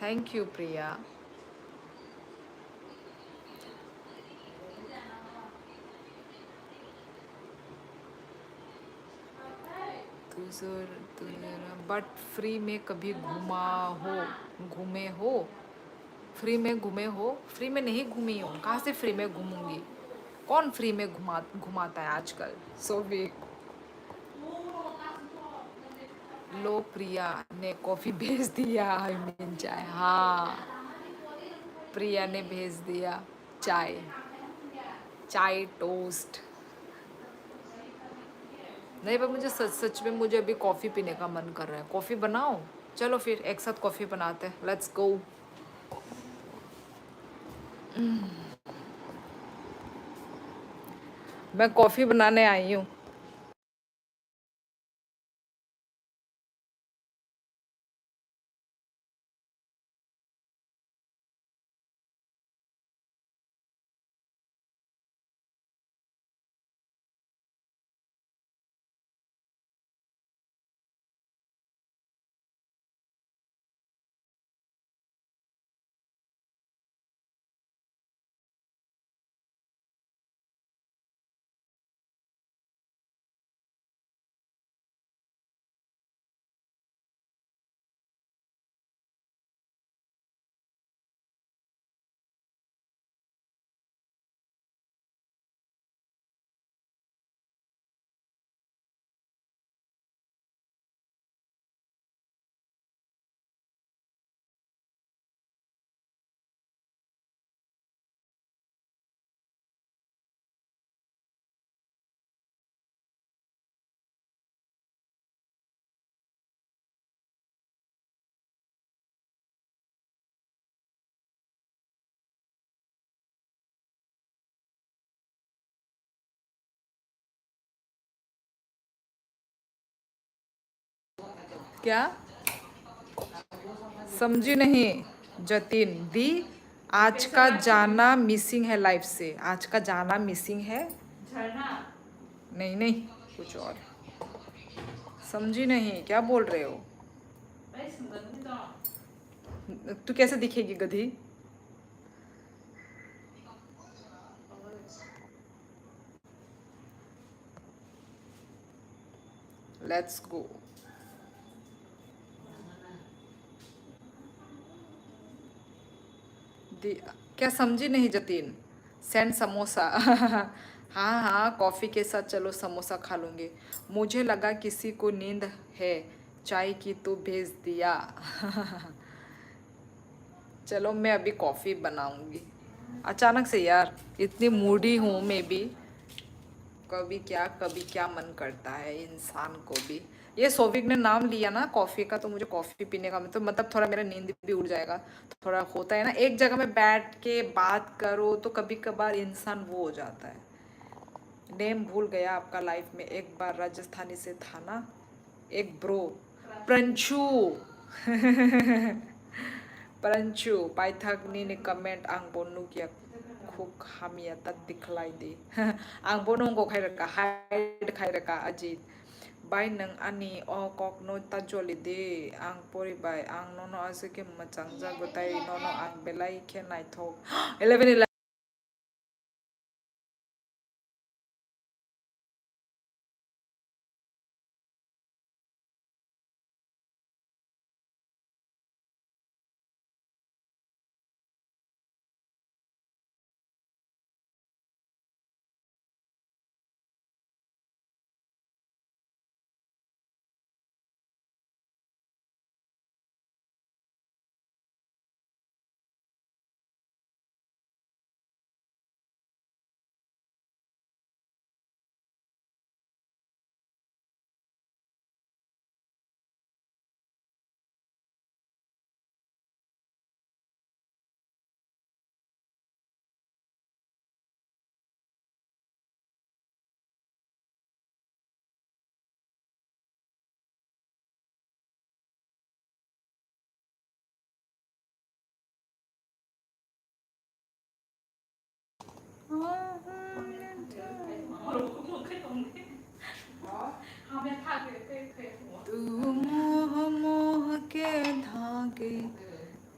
thank you Priya. But free में कभी घूमे हो? फ्री में घूमे हो? फ्री में नहीं घूमी हो, कहाँ से फ्री में घूमूंगी? कौन फ्री में घुमाता है आजकल? सो भी लो, प्रिया ने कॉफ़ी भेज दिया, आई मीन चाय। हाँ प्रिया ने भेज दिया चाय, चाय टोस्ट। नहीं पर मुझे सच सच में मुझे अभी कॉफ़ी पीने का मन कर रहा है। कॉफ़ी बनाओ, चलो फिर एक साथ कॉफ़ी बनाते हैं, लेट्स गो। मैं कॉफ़ी बनाने आई हूँ। क्या समझी नहीं जतिन दी? आज का जाना मिसिंग है लाइफ से, आज का जाना मिसिंग है। नहीं नहीं, कुछ और। समझी नहीं, क्या बोल रहे हो? तू कैसे दिखेगी गधी? Let's go. क्या समझी नहीं जतिन? सेंड समोसा। हाँ हाँ, कॉफ़ी के साथ चलो समोसा खा लूँगी। मुझे लगा किसी को नींद है चाय की तो भेज दिया। चलो मैं अभी कॉफ़ी बनाऊँगी। अचानक से यार, इतनी मूडी हूँ मैं भी। कभी क्या मन करता है इंसान को भी। ये सोविक ने नाम लिया ना कॉफ़ी का, तो मुझे कॉफ़ी पीने का मतलब थोड़ा मेरा नींद भी उड़ जाएगा। थोड़ा होता है ना, एक जगह में बैठ के बात करो तो कभी कभार इंसान वो हो जाता है। नेम भूल गया आपका लाइफ में, एक बार राजस्थानी से था ना एक ब्रो, प्रंशु। प्रंशु पाइथागनी ने कमेंट आं बोनु किया खुक हामिया तात दिखलाई दे। आं बोनंगो खायरका हाइड खायरका अजीत बाय नों आंनि अ ककनो ताजलि दे आं परिबाय आं ननो आजके मोजां जागोताय ननो आं बेलाय के नायथक 11 तू मोह मोह के धागे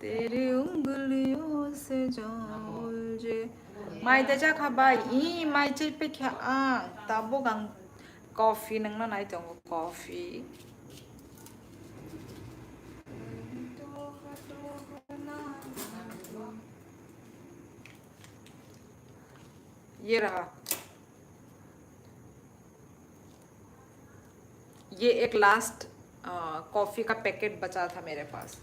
तेरे उंगलियों से जान उलझे माइ त्याचा खाबाय इ माइ पे क्या ताबो गां कॉफी नंगना नाइ दंग कॉफी ये रहा। ये एक लास्ट कॉफी का पैकेट बचा था मेरे पास,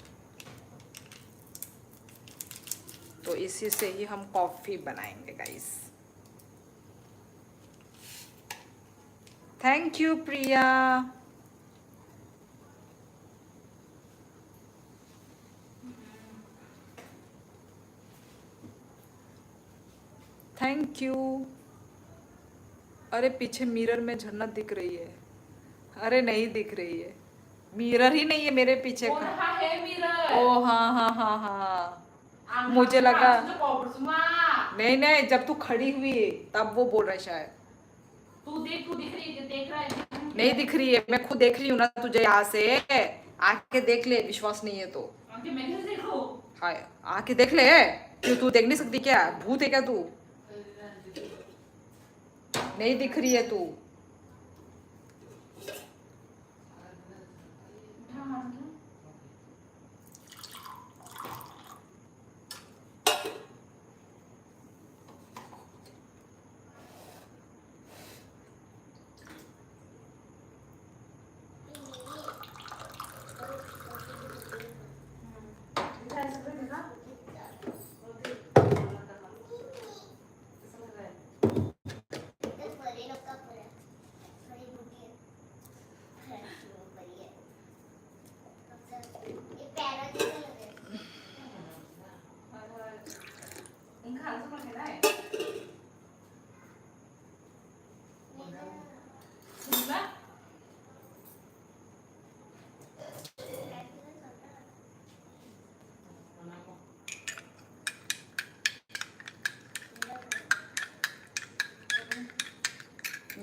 तो इसी से ही हम कॉफी बनाएंगे guys. Thank you Priya. Thank you. अरे पीछे मिरर में झरना दिख रही है। अरे नहीं दिख रही है, मिरर ही नहीं है मेरे पीछे ओ का। रहा है मिरर। ओ हाँ हाँ हाँ हाँ, मुझे लगा। नहीं नहीं, जब तू खड़ी हुई तब वो बोल रहा है शायद। तू देख, तू दिख रही है, देख रहा है। नहीं दिख रही है, मैं खुद देख रही हूँ ना तुझे यहाँ से। आके देख ले, विश्वास नहीं है तो। आंखें मैं कैसे देखूं? हाय, आके देख ले। क्यों तू देख नहीं सकती क्या? भूत है क्या तू? नहीं दिख रही है तू।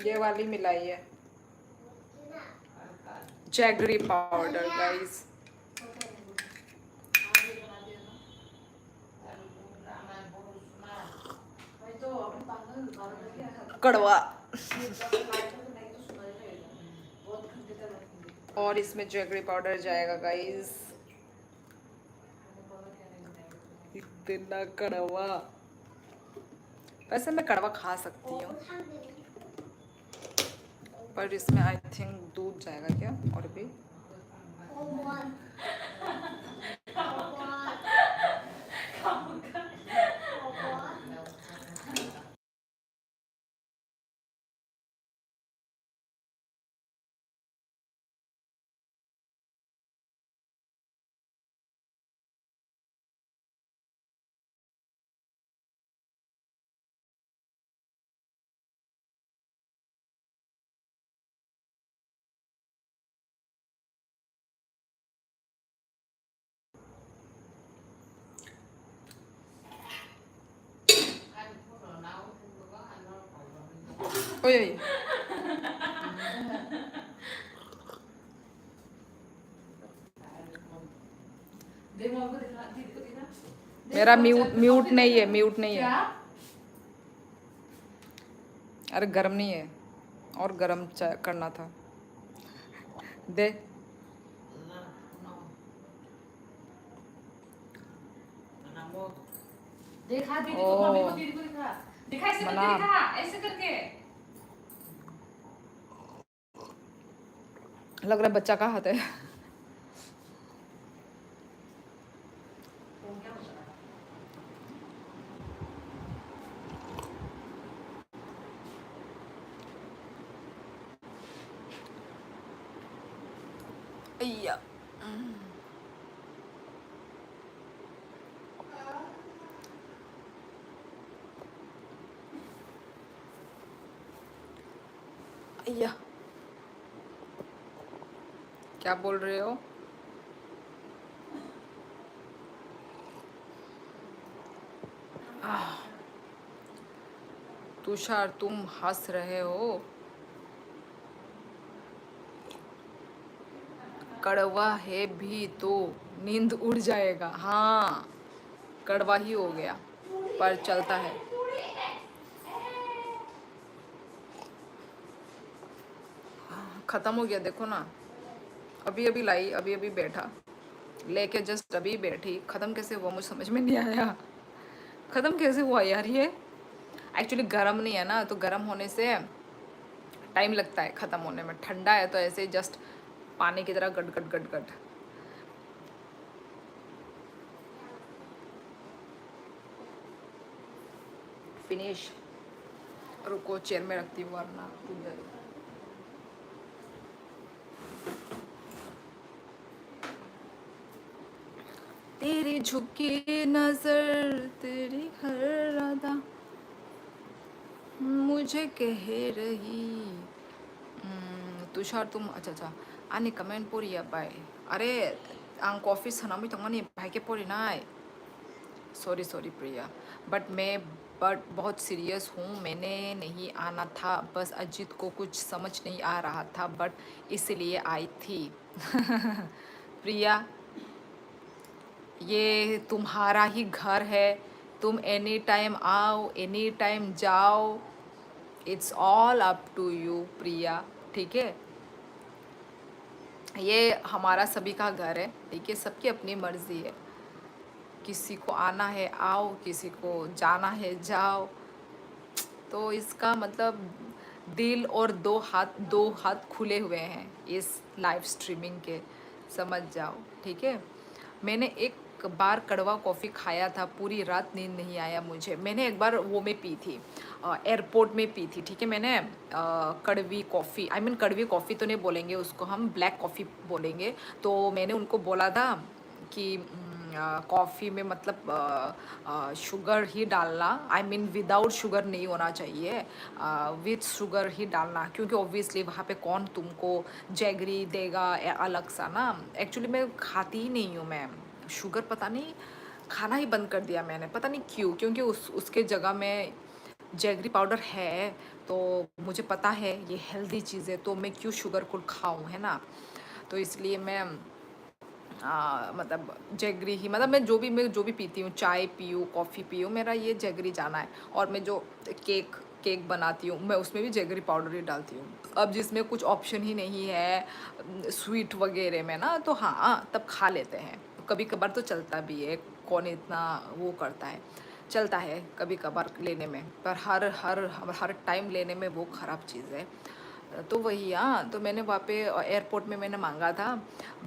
ये वाली मिलाई है, जैगरी पाउडर गाइस। कड़वा। और इसमें जैगरी पाउडर जाएगा गाइस। इतना कड़वा। वैसे मैं कड़वा खा सकती हूँ, पर इसमें आई थिंक दूध जाएगा क्या और भी। ओए ओए। मेरा म्यूट नहीं है, म्यूट नहीं है। अरे गर्म नहीं है, और गर्म करना था। दे। देखा दीदी को, मम्मी को, दीदी को दिखा। दिखा ऐसे करके, दिखा ऐसे करके। लग रहा है बच्चा का हाथ है। अय्या। अय्या। क्या बोल रहे हो? तुषार तुम हंस रहे हो? कड़वा है भी तो नींद उड़ जाएगा। हाँ, कड़वा ही हो गया, पर चलता है। खत्म हो गया, देखो ना। अभी अभी लाई, अभी अभी बैठा लेके, जस्ट अभी बैठी। खत्म कैसे हुआ मुझे समझ में नहीं आया। खत्म कैसे हुआ यार ये? एक्चुअली गर्म नहीं है ना, तो गर्म होने से टाइम लगता है ख़त्म होने में। ठंडा है तो ऐसे ही जस्ट पानी की तरह गट गट गट गट। फिनिश। रुको चेयर में रखती हूँ वरना टूट जाएगा। झुकी नजर तेरी हर अदा मुझे कह रही। तुषार तुम अच्छा अच्छा आनी कमेंट पोरी बाय अरे आं कॉफी सनामी तंगनी भाई के पोरी नाय सॉरी सॉरी प्रिया बट बहुत सीरियस हूँ। मैंने नहीं आना था, बस अजीत को कुछ समझ नहीं आ रहा था बट इसलिए आई थी। प्रिया ये तुम्हारा ही घर है, तुम एनी टाइम आओ एनी टाइम जाओ, it's all up to you Priya, ठीक है। ये हमारा सभी का घर है, ठीक है, सबकी अपनी मर्जी है, किसी को आना है आओ, किसी को जाना है जाओ। तो इसका मतलब दिल और दो हाथ खुले हुए हैं इस लाइव स्ट्रीमिंग के, समझ जाओ, ठीक है। मैंने एक बार कड़वा कॉफ़ी खाया था, पूरी रात नींद नहीं आया मुझे। मैंने एक बार वो में पी थी, एयरपोर्ट में पी थी, ठीक है। मैंने कड़वी कॉफ़ी, आई मीन कड़वी कॉफ़ी तो नहीं बोलेंगे उसको, हम ब्लैक कॉफ़ी बोलेंगे। तो मैंने उनको बोला था कि कॉफ़ी में मतलब शुगर ही डालना, आई मीन विदाउट शुगर नहीं होना चाहिए, विथ शुगर ही डालना, क्योंकि ऑब्वियसली वहाँ पे कौन तुमको जैगरी देगा अलग सा ना। एक्चुअली मैं खाती ही नहीं हूँ मैं शुगर, पता नहीं खाना ही बंद कर दिया मैंने, पता नहीं क्यों, क्योंकि उसके जगह में जैगरी पाउडर है, तो मुझे पता है ये हेल्दी चीज़ है, तो मैं क्यों शुगर को खाऊं, है ना। तो इसलिए मैं मतलब जैगरी ही, मतलब मैं जो भी पीती हूँ, चाय पीऊँ कॉफ़ी पीऊँ, मेरा ये जैगरी जाना है। और मैं जो केक केक बनाती हूँ मैं उसमें भी जैगरी पाउडर ही डालती हूँ। अब जिसमें कुछ ऑप्शन ही नहीं है स्वीट वगैरह में ना, तो हाँ तब खा लेते हैं, कभी कभार तो चलता भी है, कौन इतना वो करता है, चलता है कभी कभार लेने में, पर हर टाइम लेने में वो ख़राब चीज़ है। तो वही, हाँ, तो मैंने वहाँ पे एयरपोर्ट में मैंने मांगा था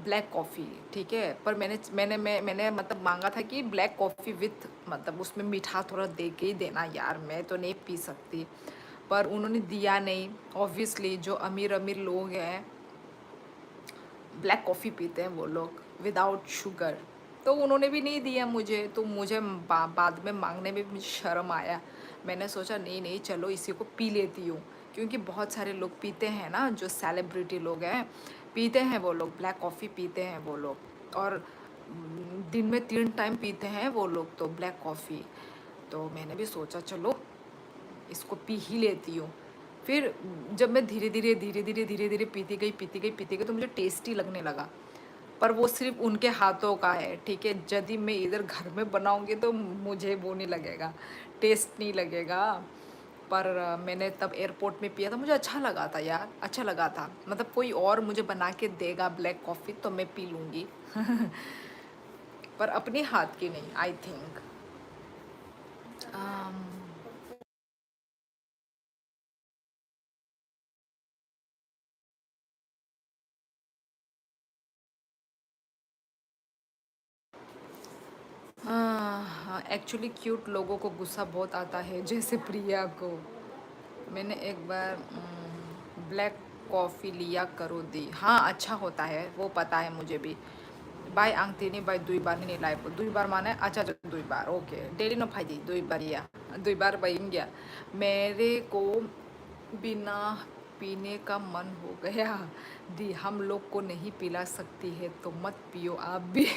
ब्लैक कॉफ़ी, ठीक है। पर मैंने मतलब मांगा था कि ब्लैक कॉफ़ी विथ मतलब उसमें मीठा थोड़ा दे के ही देना यार, मैं तो नहीं पी सकती। पर उन्होंने दिया नहीं, ऑब्वियसली जो अमीर अमीर लोग हैं ब्लैक कॉफ़ी पीते हैं वो लोग विदाउट शुगर, तो उन्होंने भी नहीं दिया मुझे। तो मुझे बाद में मांगने में भी मुझे शर्म आया। मैंने सोचा नहीं नहीं चलो इसी को पी लेती हूँ, क्योंकि बहुत सारे लोग पीते हैं ना, जो सेलिब्रिटी लोग हैं पीते हैं, वो लोग ब्लैक कॉफ़ी पीते हैं वो लोग, और दिन में 3 टाइम पीते हैं वो लोग तो ब्लैक कॉफ़ी। तो मैंने भी सोचा चलो इसको पी ही लेती हूँ। फिर जब मैं धीरे धीरे पीती गई तो मुझे टेस्टी लगने लगा। पर वो सिर्फ उनके हाथों का है, ठीक है। यदि मैं इधर घर में बनाऊंगी तो मुझे वो नहीं लगेगा, टेस्ट नहीं लगेगा। पर मैंने तब एयरपोर्ट में पिया था, मुझे अच्छा लगा था यार, अच्छा लगा था। मतलब कोई और मुझे बना के देगा ब्लैक कॉफ़ी तो मैं पी लूँगी। पर अपने हाथ की नहीं, आई थिंक। हाँ एक्चुअली क्यूट लोगों को गुस्सा बहुत आता है, जैसे प्रिया को। मैंने एक बार ब्लैक कॉफ़ी लिया करो दी, हाँ अच्छा होता है वो, पता है मुझे भी। बाय आंगतीनी बाय दुई बार नहीं लाइफ दुई बार माने अच्छा अच्छा दुई बार ओके डेली नो फाइदी दुई बार या दुई बार बन गया। मेरे को बिना पीने का मन हो गया दी, हम लोग को नहीं पिला सकती है तो मत पियो आप भी।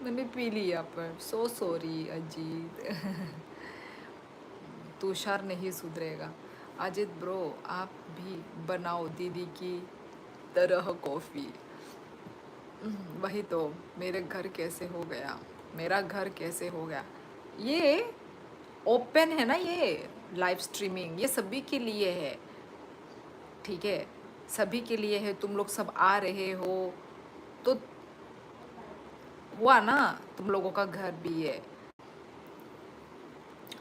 मैंने पी लिया, पर सो सॉरी अजीत। तुषार नहीं सुधरेगा। अजित ब्रो आप भी बनाओ दीदी की तरह कॉफ़ी। वही तो, मेरे घर कैसे हो गया, मेरा घर कैसे हो गया। ये ओपन है ना, ये लाइव स्ट्रीमिंग ये सभी के लिए है, ठीक है, सभी के लिए है। तुम लोग सब आ रहे हो तो हुआ ना, तुम लोगों का घर भी है।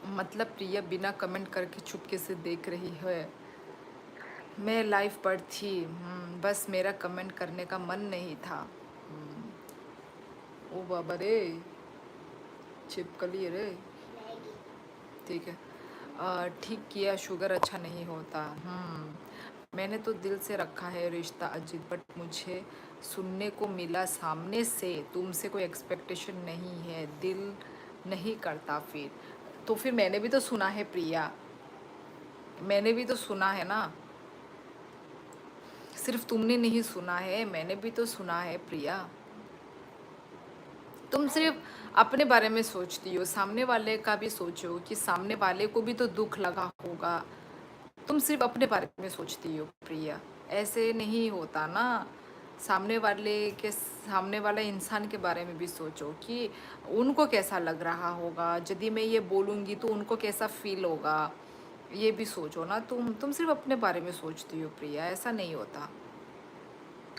मतलब प्रिया बिना कमेंट करके चुपके से देख रही है। मैं लाइव पर थी, बस मेरा कमेंट करने का मन नहीं था। ओ बाबा रे, छिपकली रे, ठीक है। ठीक किया, शुगर अच्छा नहीं होता। मैंने तो दिल से रखा है रिश्ता अजीत, बट मुझे सुनने को मिला सामने से, तुमसे कोई एक्सपेक्टेशन नहीं है, दिल नहीं करता फिर। तो फिर मैंने भी तो सुना है प्रिया, मैंने भी तो सुना है ना, सिर्फ तुमने नहीं सुना है, मैंने भी तो सुना है प्रिया। तुम सिर्फ अपने बारे में सोचती हो, सामने वाले का भी सोचो कि सामने वाले को भी तो दुख लगा होगा। तुम सिर्फ अपने बारे में सोचती हो प्रिया, ऐसे नहीं होता ना। सामने वाले इंसान के बारे में भी सोचो कि उनको कैसा लग रहा होगा, यदि मैं ये बोलूँगी तो उनको कैसा फील होगा, ये भी सोचो ना। तुम सिर्फ अपने बारे में सोचती हो प्रिया, ऐसा नहीं होता।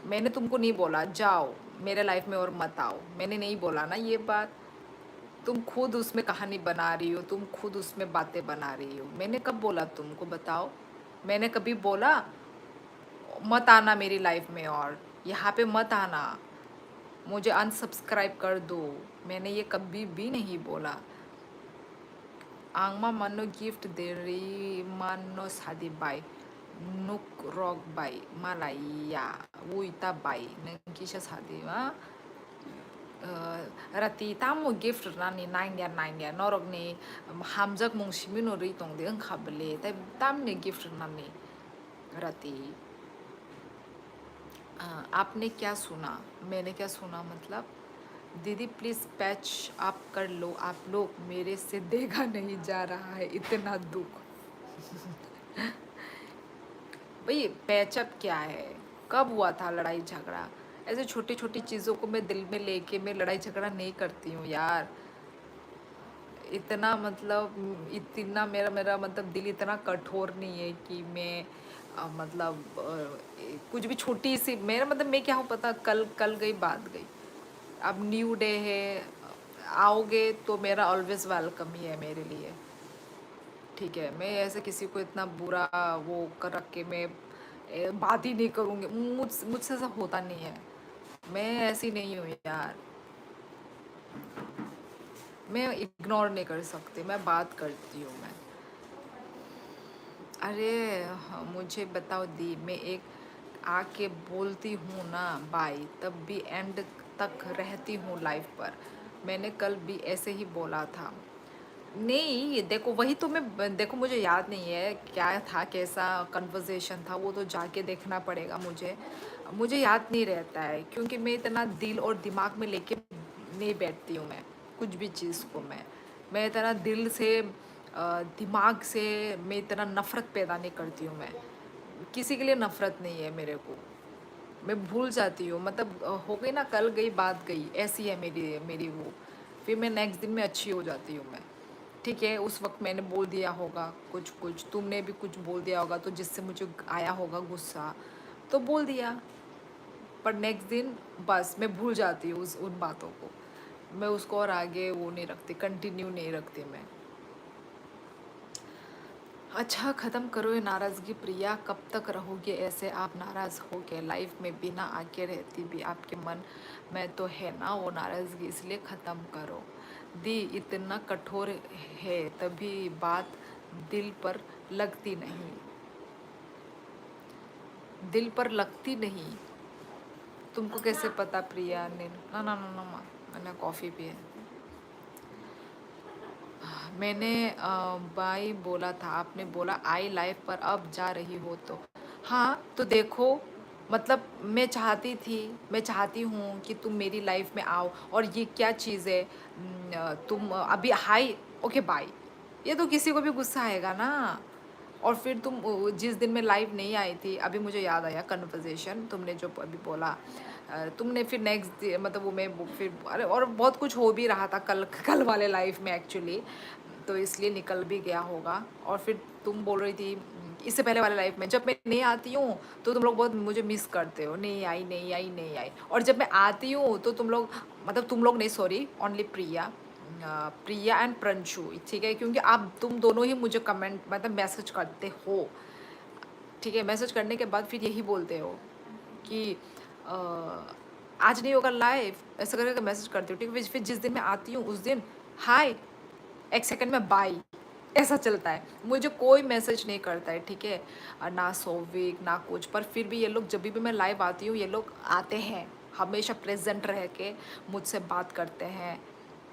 मैंने तुमको नहीं बोला जाओ मेरे लाइफ में और मत आओ, मैंने नहीं बोला ना ये बात। तुम खुद उसमें कहानी बना रही हो, तुम खुद उसमें बातें बना रही हो। मैंने कब बोला तुमको, बताओ? मैंने कभी बोला मत आना मेरी लाइफ में और यहाँ पे मत आना, मुझे अनसब्सक्राइब कर दो? मैंने ये कभी भी नहीं बोला। आंगमा मानो गिफ्ट दे रही मानो शादी बाई नुक रॉक बाई मालाया वुइता बाई नंकीशा शादी rati tamu gift nani nangya norok ni hamjak mung simino ri tong de khable tai tam ne gift nani rati। आपने क्या सुना, मैंने क्या सुना मतलब? दीदी प्लीज़ पैच अप कर लो आप लोग, मेरे से देखा नहीं जा रहा है इतना दुख। भाई पैचअप क्या है? कब हुआ था लड़ाई झगड़ा? ऐसे छोटी छोटी चीज़ों को मैं दिल में लेके मैं लड़ाई झगड़ा नहीं करती हूँ यार। इतना मतलब इतना मेरा मेरा मतलब दिल इतना कठोर नहीं है कि मैं मतलब कुछ भी छोटी सी मेरा मतलब मैं क्या हूँ पता, कल कल गई बात गई। अब न्यू डे है, आओगे तो मेरा ऑलवेज वेलकम ही है मेरे लिए, ठीक है? मैं ऐसे किसी को इतना बुरा वो कर रख के मैं बात ही नहीं करूँगी, मुझसे ऐसा होता नहीं है। मैं ऐसी नहीं हूँ यार, मैं इग्नोर नहीं कर सकती, मैं बात करती हूँ मैं। अरे हाँ, मुझे बताओ दी, मैं एक आके बोलती हूँ ना बाय, तब भी एंड तक रहती हूँ लाइफ पर। मैंने कल भी ऐसे ही बोला था। नहीं देखो, वही तो मैं देखो, मुझे याद नहीं है क्या था, कैसा कन्वर्सेशन था, वो तो जाके देखना पड़ेगा मुझे। मुझे याद नहीं रहता है क्योंकि मैं इतना दिल और दिमाग में लेके नहीं बैठती हूँ मैं कुछ भी चीज़ को। मैं इतना दिल से दिमाग से मैं इतना नफ़रत पैदा नहीं करती हूँ मैं। किसी के लिए नफ़रत नहीं है मेरे को, मैं भूल जाती हूँ मतलब हो गई ना, कल गई बात गई, ऐसी है मेरी मेरी वो। फिर मैं नेक्स्ट दिन में अच्छी हो जाती हूँ मैं, ठीक है? उस वक्त मैंने बोल दिया होगा कुछ कुछ, तुमने भी कुछ बोल दिया होगा तो जिससे मुझे आया होगा गुस्सा, तो बोल दिया। पर नेक्स्ट दिन बस मैं भूल जाती हूँ उस उन बातों को, मैं उसको और आगे वो नहीं रखती, कंटिन्यू नहीं रखती मैं। अच्छा ख़त्म करो ये नाराज़गी प्रिया, कब तक रहोगे ऐसे आप नाराज़ हो के? लाइफ में बिना आके रहती भी आपके मन में तो है ना वो नाराज़गी, इसलिए ख़त्म करो। दी इतना कठोर है तभी बात दिल पर लगती नहीं, दिल पर लगती नहीं। तुमको कैसे पता प्रिया ने? ना ना ना ना माँ, मैंने कॉफ़ी पी है। मैंने बाई बोला था, आपने बोला आई लाइफ पर अब जा रही हो तो। हाँ तो देखो, मतलब मैं चाहती हूँ कि तुम मेरी लाइफ में आओ, और ये क्या चीज़ है? तुम अभी हाई ओके बाय, ये तो किसी को भी गुस्सा आएगा ना। और फिर तुम जिस दिन मैं लाइव नहीं आई थी, अभी मुझे याद आया कन्वर्सेशन तुमने जो अभी बोला, तुमने फिर नेक्स्ट मतलब वो फिर अरे और बहुत कुछ हो भी रहा था कल कल वाले लाइफ में एक्चुअली, तो इसलिए निकल भी गया होगा। और फिर तुम बोल रही थी इससे पहले वाले लाइफ में जब मैं नहीं आती हूँ तो तुम लोग बहुत मुझे मिस करते हो, नहीं आई नहीं आई नहीं आई, और जब मैं आती हूँ तो तुम लोग मतलब तुम लोग नहीं, sorry only Priya, Priya and Pranshu, ठीक है? क्योंकि आप तुम दोनों ही मुझे कमेंट मतलब मैसेज करते हो, ठीक है? मैसेज करने के बाद फिर यही बोलते हो कि अ, आज नहीं होगा लाइव, ऐसा करके मैसेज करती हो, ठीक है? फिर जिस दिन मैं आती हूँ उस दिन हाय, एक सेकंड में बाय, ऐसा चलता है, मुझे कोई मैसेज नहीं करता है, ठीक है। ना सोविक ना कुछ, पर फिर भी ये लोग जब भी मैं लाइव आती हूँ ये लोग आते हैं, हमेशा प्रेजेंट रह के मुझसे बात करते हैं।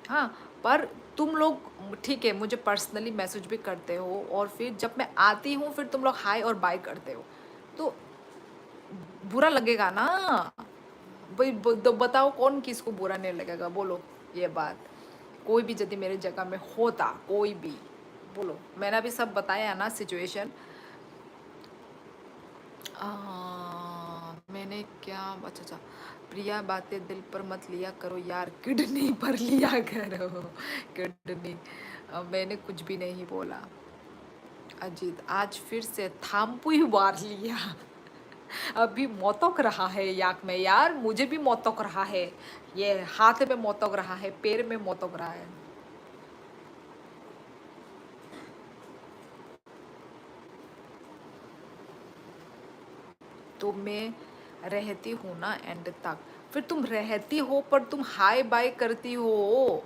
हाँ, पर तुम लोग ठीक है मुझे पर्सनली मैसेज भी करते हो, और फिर जब मैं आती हूँ फिर तुम लोग हाय और बाय करते हो, तो बुरा लगेगा ना भाई। तो बताओ कौन किसको बुरा नहीं लगेगा, बोलो ये बात। कोई भी यदि मेरे जगह में होता, कोई भी, बोलो। मैंने अभी सब बताया ना सिचुएशन। मैंने क्या, अच्छा अच्छा, प्रिया बातें दिल पर मत लिया करो यार, किडनी पर लिया करो। किडनी, मैंने कुछ भी नहीं बोला। अजीत आज फिर से थाम्पू ही मार लिया। अभी मोतक रहा है याक में यार, मुझे भी मोतक रहा है, ये हाथ में मोतक रहा है, पैर में मोतक रहा है। तो मैं रहती हूँ ना एंड तक, फिर तुम रहती हो पर तुम हाय बाय करती हो,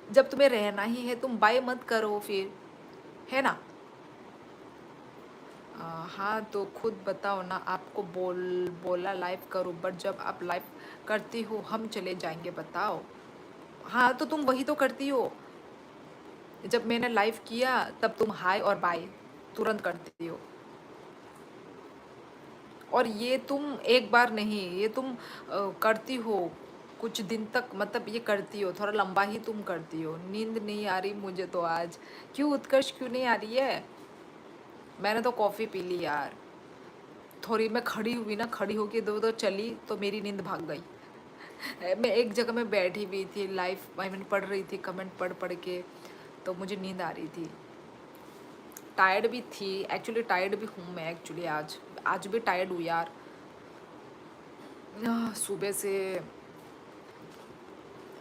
जब तुम्हें रहना ही है तुम बाय मत करो फिर, है ना। हाँ तो खुद बताओ ना, आपको बोला लाइव करो, बट जब आप लाइव करती हो हम चले जाएंगे, बताओ। हाँ तो तुम वही तो करती हो, जब मैंने लाइव किया तब तुम हाय और बाय तुरंत करती हो। और ये तुम एक बार नहीं, ये तुम करती हो कुछ दिन तक, मतलब ये करती हो थोड़ा लंबा ही तुम करती हो। नींद नहीं आ रही मुझे तो आज, क्यों उत्कर्ष क्यों नहीं आ रही है। मैंने तो कॉफ़ी पी ली यार, थोड़ी मैं खड़ी हुई ना, खड़ी होके दो दो चली तो मेरी नींद भाग गई। मैं एक जगह में बैठी हुई थी, लाइव आई मीन पढ़ रही थी, कमेंट पढ़ पढ़ के, तो मुझे नींद आ रही थी। टायर्ड भी थी एक्चुअली, टायर्ड भी हूँ मैं एक्चुअली, आज आज भी टायर्ड हूँ यार। सुबह से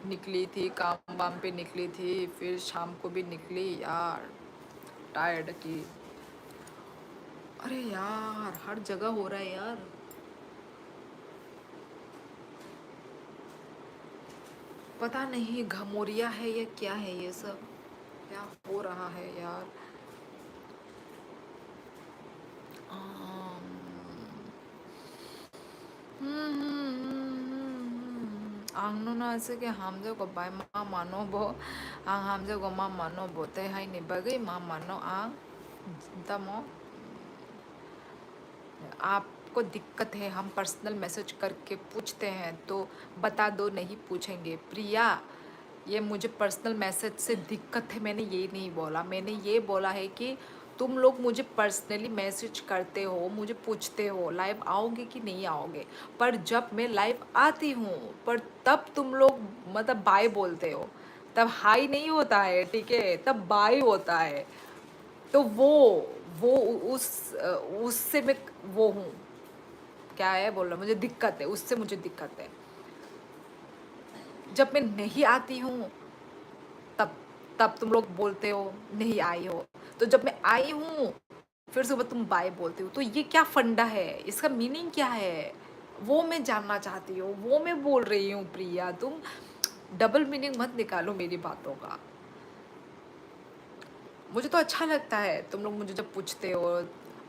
निकली थी, काम वाम पे निकली थी, फिर शाम को भी निकली यार, टायर्ड की। अरे यार हर जगह हो रहा है यार, पता नहीं घमोरिया है या क्या है ये सब, क्या हो रहा है यार। आंगनो ना ऐसे कि हम जो को बाय माँ मानो बो, आंग हम जो को माँ मानो बोते हैं नहीं बगई माँ मानो आंग दमो। आपको दिक्कत है, हम पर्सनल मैसेज करके पूछते हैं तो बता दो, नहीं पूछेंगे प्रिया। ये मुझे पर्सनल मैसेज से दिक्कत है, मैंने ये नहीं बोला, मैंने ये बोला है कि तुम लोग मुझे पर्सनली मैसेज करते हो, मुझे पूछते हो लाइव आओगे कि नहीं आओगे, पर जब मैं लाइव आती हूँ पर तब तुम लोग मतलब बाय बोलते हो, तब हाई नहीं होता है, ठीक है, तब बाय होता है। तो वो उस उससे मैं वो हूँ, क्या है बोल रहा, मुझे दिक्कत है उससे, मुझे दिक्कत है। जब मैं नहीं आती हूँ तब तब तुम लोग बोलते हो नहीं आई हो, तो जब मैं आई हूँ फिर सुबह तुम बाय बोलते हो, तो ये क्या फंडा है, इसका मीनिंग क्या है, वो मैं जानना चाहती हूँ, वो मैं बोल रही हूँ प्रिया। तुम डबल मीनिंग मत निकालो मेरी बातों का। मुझे तो अच्छा लगता है तुम लोग मुझे जब पूछते हो,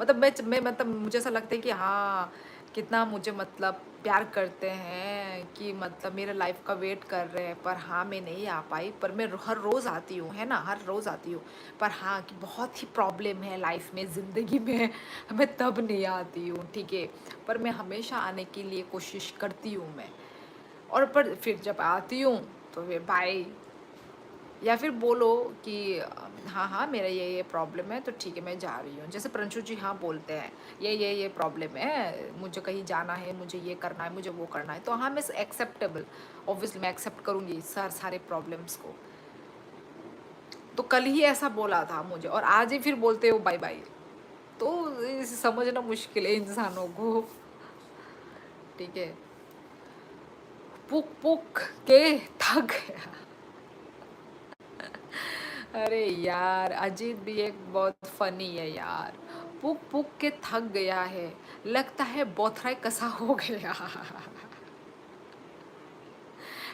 मतलब मैं मतलब मुझे ऐसा लगता है कि हाँ कितना मुझे मतलब प्यार करते हैं, कि मतलब मेरे लाइफ का वेट कर रहे हैं, पर हाँ मैं नहीं आ पाई, पर मैं हर रोज़ आती हूँ, है ना, हर रोज़ आती हूँ। पर हाँ कि बहुत ही प्रॉब्लम है लाइफ में, ज़िंदगी में, मैं तब नहीं आती हूँ, ठीक है। पर मैं हमेशा आने के लिए कोशिश करती हूँ मैं, और पर फिर जब आती हूँ तो फिर बाय, या फिर बोलो कि हाँ हाँ मेरा ये प्रॉब्लम है तो ठीक है मैं जा रही हूँ, जैसे प्रणशु जी हाँ बोलते हैं ये प्रॉब्लम है, मुझे कहीं जाना है, मुझे ये करना है, मुझे वो करना है, तो हाँ मैं एक्सेप्टेबल, ऑब्वियसली मैं एक्सेप्ट करूँगी सारे प्रॉब्लम्स को। तो कल ही ऐसा बोला था मुझे और आज ही फिर बोलते हो बाय बाय, तो समझना मुश्किल है इंसानों को, ठीक है। पुक पुक के थक गया। अरे यार अजीत भी एक बहुत फनी है यार, पुक पुक के थक गया है, लगता है बोथराई कसा हो गया।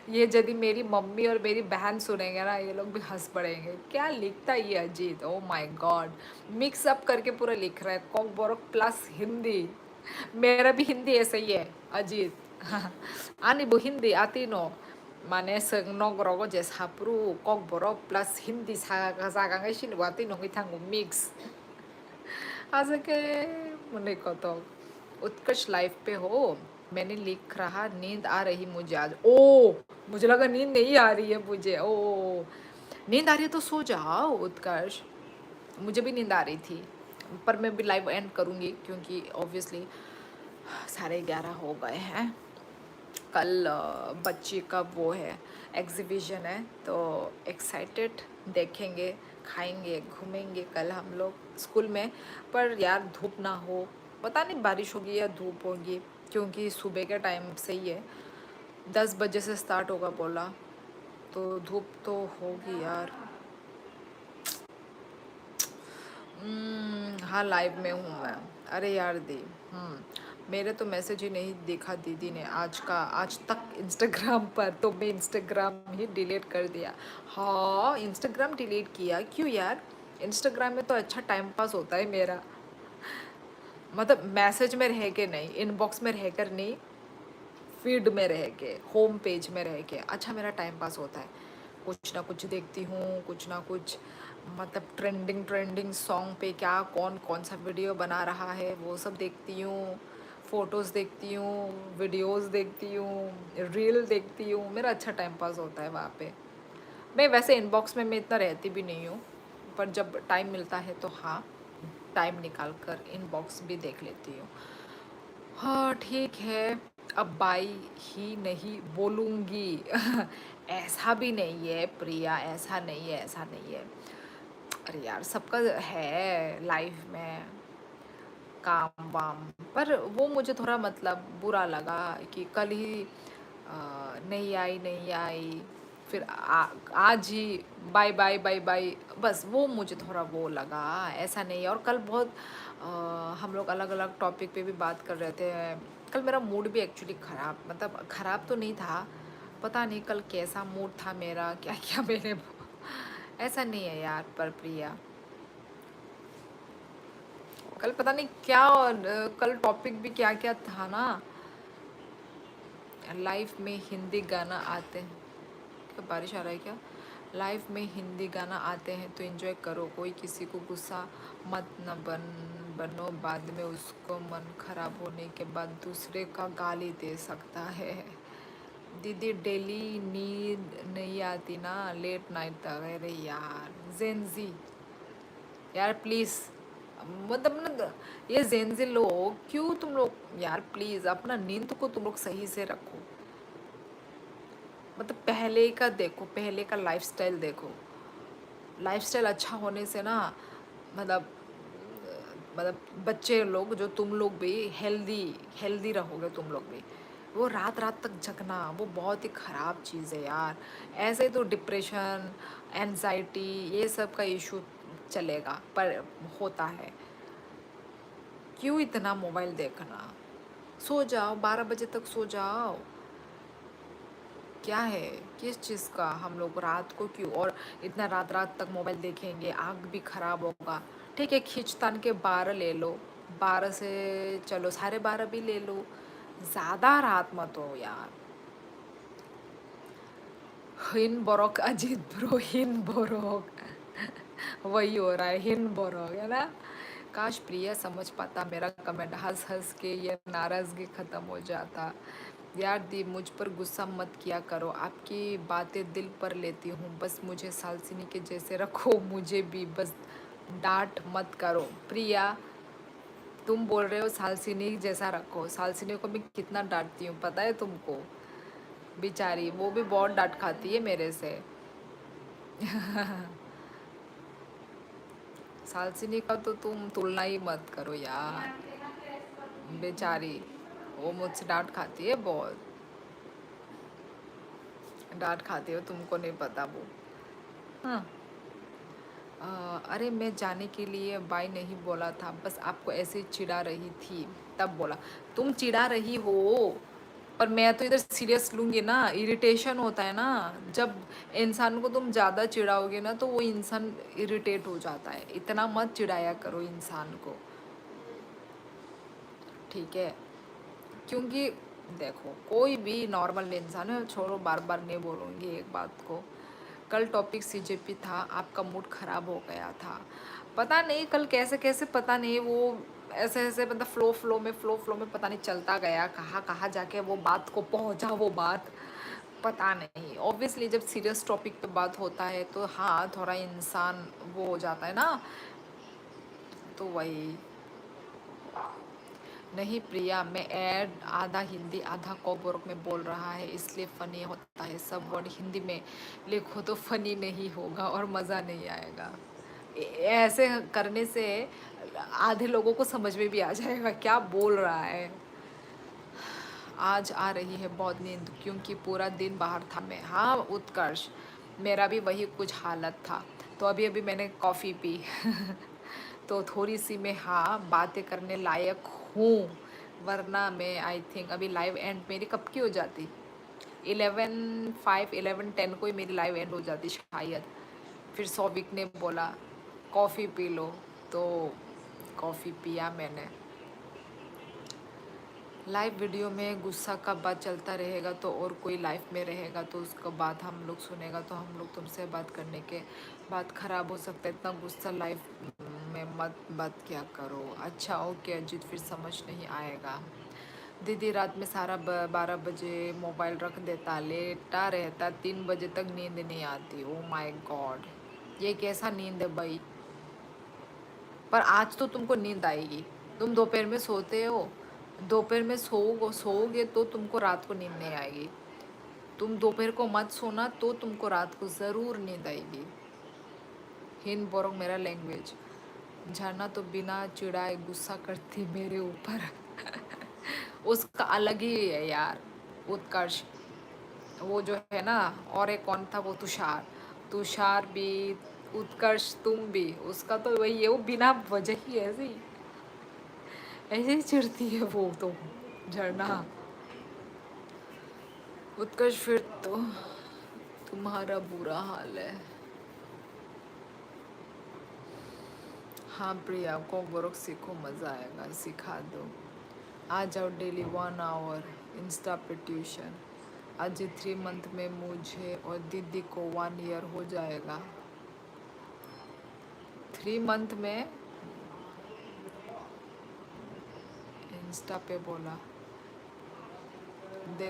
ये यदि मेरी मम्मी और मेरी बहन सुनेंगे ना, ये लोग भी हंस पड़ेंगे। क्या लिखता है ये Ajit, oh my God. Mix up करके पूरा लिख रहा है, कॉक बोरक प्लस हिंदी। मेरा भी हिंदी ऐसा ही है अजीत। आनी bu hindi atino mane segnok rogo jes hapru kok borok plus hindi saga ngai shin wati nongi tangu mix ऐसे के मुझे को तो उत्कर्ष लाइफ पे हो। मैंने लिख रहा नींद आ रही मुझे आज। ओ मुझे लगा नींद नहीं आ रही है मुझे। ओ नींद आ रही है तो सो जाओ उत्कर्ष। मुझे भी नींद आ रही थी, पर मैं भी लाइव एंड करूँगी क्योंकि ऑब्वियसली 11:30 हो गए हैं। कल बच्ची का वो है, एग्जीबिशन है, तो एक्साइटेड। देखेंगे, खाएंगे, घूमेंगे कल हम लोग स्कूल में। पर यार धूप ना हो, पता नहीं बारिश होगी या धूप होगी, क्योंकि सुबह के टाइम से ही है, 10 बजे से स्टार्ट होगा बोला, तो धूप तो होगी यार। हाँ लाइव में हूँ मैं। अरे यार दी, मेरे तो मैसेज ही नहीं देखा दीदी ने आज तक इंस्टाग्राम पर, तो मैं इंस्टाग्राम ही डिलीट कर दिया। हाँ इंस्टाग्राम डिलीट किया क्यों यार? इंस्टाग्राम में तो अच्छा टाइम पास होता है मेरा, मतलब मैसेज में रह के नहीं, इनबॉक्स में रह कर नहीं, फीड में रह के, होम पेज में रह के अच्छा मेरा टाइम पास होता है। कुछ ना कुछ देखती हूँ, कुछ ना कुछ, मतलब ट्रेंडिंग सॉन्ग पे क्या कौन कौन सा वीडियो बना रहा है वो सब देखती हूँ, फ़ोटोज़ देखती हूँ, वीडियोज़ देखती हूँ, रील देखती हूँ। मेरा अच्छा टाइम पास होता है वहाँ पे। मैं वैसे इनबॉक्स में मैं इतना रहती भी नहीं हूँ, पर जब टाइम मिलता है तो हाँ, टाइम निकाल कर इनबॉक्स भी देख लेती हूँ। हाँ ठीक है, अब बाई ही नहीं बोलूँगी। ऐसा भी नहीं है प्रिया, ऐसा नहीं है, ऐसा नहीं है। अरे यार सबका है लाइफ में काम वाम, पर वो मुझे थोड़ा मतलब बुरा लगा कि कल ही नहीं आई, फिर आज ही बाय बाय बाय बाय, बस वो मुझे थोड़ा वो लगा। ऐसा नहीं है। और कल बहुत हम लोग अलग अलग टॉपिक पे भी बात कर रहे थे। कल मेरा मूड भी एक्चुअली ख़राब, मतलब ख़राब तो नहीं था, पता नहीं कल कैसा मूड था मेरा, क्या क्या मैंने ऐसा नहीं है यार। पर प्रिया कल पता नहीं क्या, कल टॉपिक भी क्या क्या था ना। लाइफ में हिंदी गाना आते हैं, क्या बारिश आ रहा है क्या? लाइफ में हिंदी गाना आते हैं तो एंजॉय करो, कोई किसी को गुस्सा मत न बनो, बाद में उसको मन खराब होने के बाद दूसरे का गाली दे सकता है। दीदी डेली नींद नहीं आती ना, लेट नाइट तक। अरे यार जेंजी यार प्लीज़, मतलब ना ये जेंजी लोग क्यों, तुम लोग यार प्लीज़ अपना नींद को तुम लोग सही से रखो। मतलब पहले का देखो, पहले का लाइफस्टाइल देखो, लाइफस्टाइल अच्छा होने से ना, मतलब बच्चे लोग जो तुम लोग भी हेल्दी हेल्दी रहोगे तुम लोग भी। वो रात रात तक जगना वो बहुत ही ख़राब चीज़ है यार। ऐसे तो डिप्रेशन, एनजाइटी, ये सब का इशू चलेगा, पर होता है। क्यों इतना मोबाइल देखना? सो जाओ, 12 बजे तक सो जाओ। क्या है, किस चीज़ का हम लोग रात को क्यों, और इतना रात रात तक मोबाइल देखेंगे, आँख भी खराब होगा। ठीक है खींचतान के 12 ले लो, 12 से चलो 12:30 भी ले लो, ज़्यादा रात मत हो यार। हिन बोरोक अजीत ब्रो, हिन बोरोक वही हो रहा है, हिन बोरोक है ना। काश प्रिया समझ पाता मेरा कमेंट, हंस हंस के ये नाराज़गी ख़त्म हो जाता। यार दी मुझ पर गुस्सा मत किया करो, आपकी बातें दिल पर लेती हूँ, बस मुझे सालसिनी के जैसे रखो, मुझे भी बस डांट मत करो। प्रिया तुम बोल रहे हो सालसिनी जैसा रखो, सालसिनी को मैं कितना डांटती हूँ पता है तुमको? बेचारी वो भी बहुत डांट खाती है मेरे से। सालसिनी का तो तुम तुलना ही मत करो यार, बेचारी वो मुझसे डांट खाती है बहुत, डांट खाती हो, तुमको नहीं पता वो। हाँ अरे मैं जाने के लिए बाय नहीं बोला था, बस आपको ऐसे चिढ़ा रही थी तब बोला। तुम चिढ़ा रही हो पर मैं तो इधर सीरियस लूंगी ना, इरिटेशन होता है ना। जब इंसान को तुम ज़्यादा चिढ़ाओगे ना तो वो इंसान इरिटेट हो जाता है। इतना मत चिढ़ाया करो इंसान को, ठीक है? क्योंकि देखो, कोई भी नॉर्मल इंसान है, छोड़ो, बार बार नहीं बोलूँगी एक बात को। कल टॉपिक सीजेपी था, आपका मूड खराब हो गया था। पता नहीं कल कैसे कैसे, पता नहीं वो ऐसे ऐसे मतलब फ्लो में पता नहीं चलता गया, कहाँ कहाँ जाके वो बात को पहुँचा वो बात, पता नहीं। ऑब्वियसली जब सीरियस टॉपिक पे बात होता है तो हाँ, थोड़ा इंसान वो हो जाता है ना, तो वही। नहीं प्रिया, मैं ऐड आधा हिंदी आधा कोबोर्क में बोल रहा है, इसलिए फ़नी होता है। सब वर्ड हिंदी में लिखो तो फ़नी नहीं होगा और मज़ा नहीं आएगा। ऐसे करने से आधे लोगों को समझ में भी आ जाएगा क्या बोल रहा है। आज आ रही है बहुत नींद क्योंकि पूरा दिन बाहर था मैं। हाँ उत्कर्ष, मेरा भी वही कुछ हालत था। तो अभी अभी मैंने कॉफ़ी पी तो थोड़ी सी मैं हाँ बातें करने लायक हूँ, वरना मैं आई थिंक अभी लाइव एंड मेरी कब की हो जाती, 11:05 11:10 को ही मेरी लाइव एंड हो जाती शायद। फिर सौविक ने बोला कॉफ़ी पी लो, तो कॉफ़ी पिया मैंने। लाइव वीडियो में गुस्सा का बात चलता रहेगा तो और कोई लाइफ में रहेगा तो उसका बात हम लोग सुनेगा तो हम लोग तुमसे बात करने के बाद ख़राब हो सकता है। इतना गुस्सा लाइव में मत बात क्या करो। अच्छा ओके अजीत, फिर समझ नहीं आएगा। दीदी रात में सारा 12 बजे मोबाइल रख देता, लेटा रहता, 3 बजे तक नींद नहीं आती। ओ माय गॉड, ये कैसा नींद है भाई? पर आज तो तुमको नींद आएगी। तुम दोपहर में सोते हो, दोपहर में सोओगे तो तुमको रात को नींद नहीं आएगी। तुम दोपहर को मत सोना तो तुमको रात को ज़रूर नींद आएगी। हिंद बोरो मेरा लैंग्वेज। झरना तो बिना चिढ़ाए गुस्सा करती मेरे ऊपर उसका अलग ही है यार उत्कर्ष। वो जो है ना, और एक कौन था वो, तुषार। तुषार भी, उत्कर्ष तुम भी, उसका तो वही है, वो बिना वजह ही ऐसे ही चिढ़ती है वो तो, झरना। उत्कर्ष फिर तो तुम्हारा बुरा हाल है। हाँ प्रिया को वर्क सीखो, मज़ा आएगा, सिखा दो। आ जाओ डेली 1 आवर इंस्टा पे ट्यूशन। आज 3 मंथ में मुझे और दीदी को 1 ईयर हो जाएगा। 3 मंथ में इंस्टा पे बोला।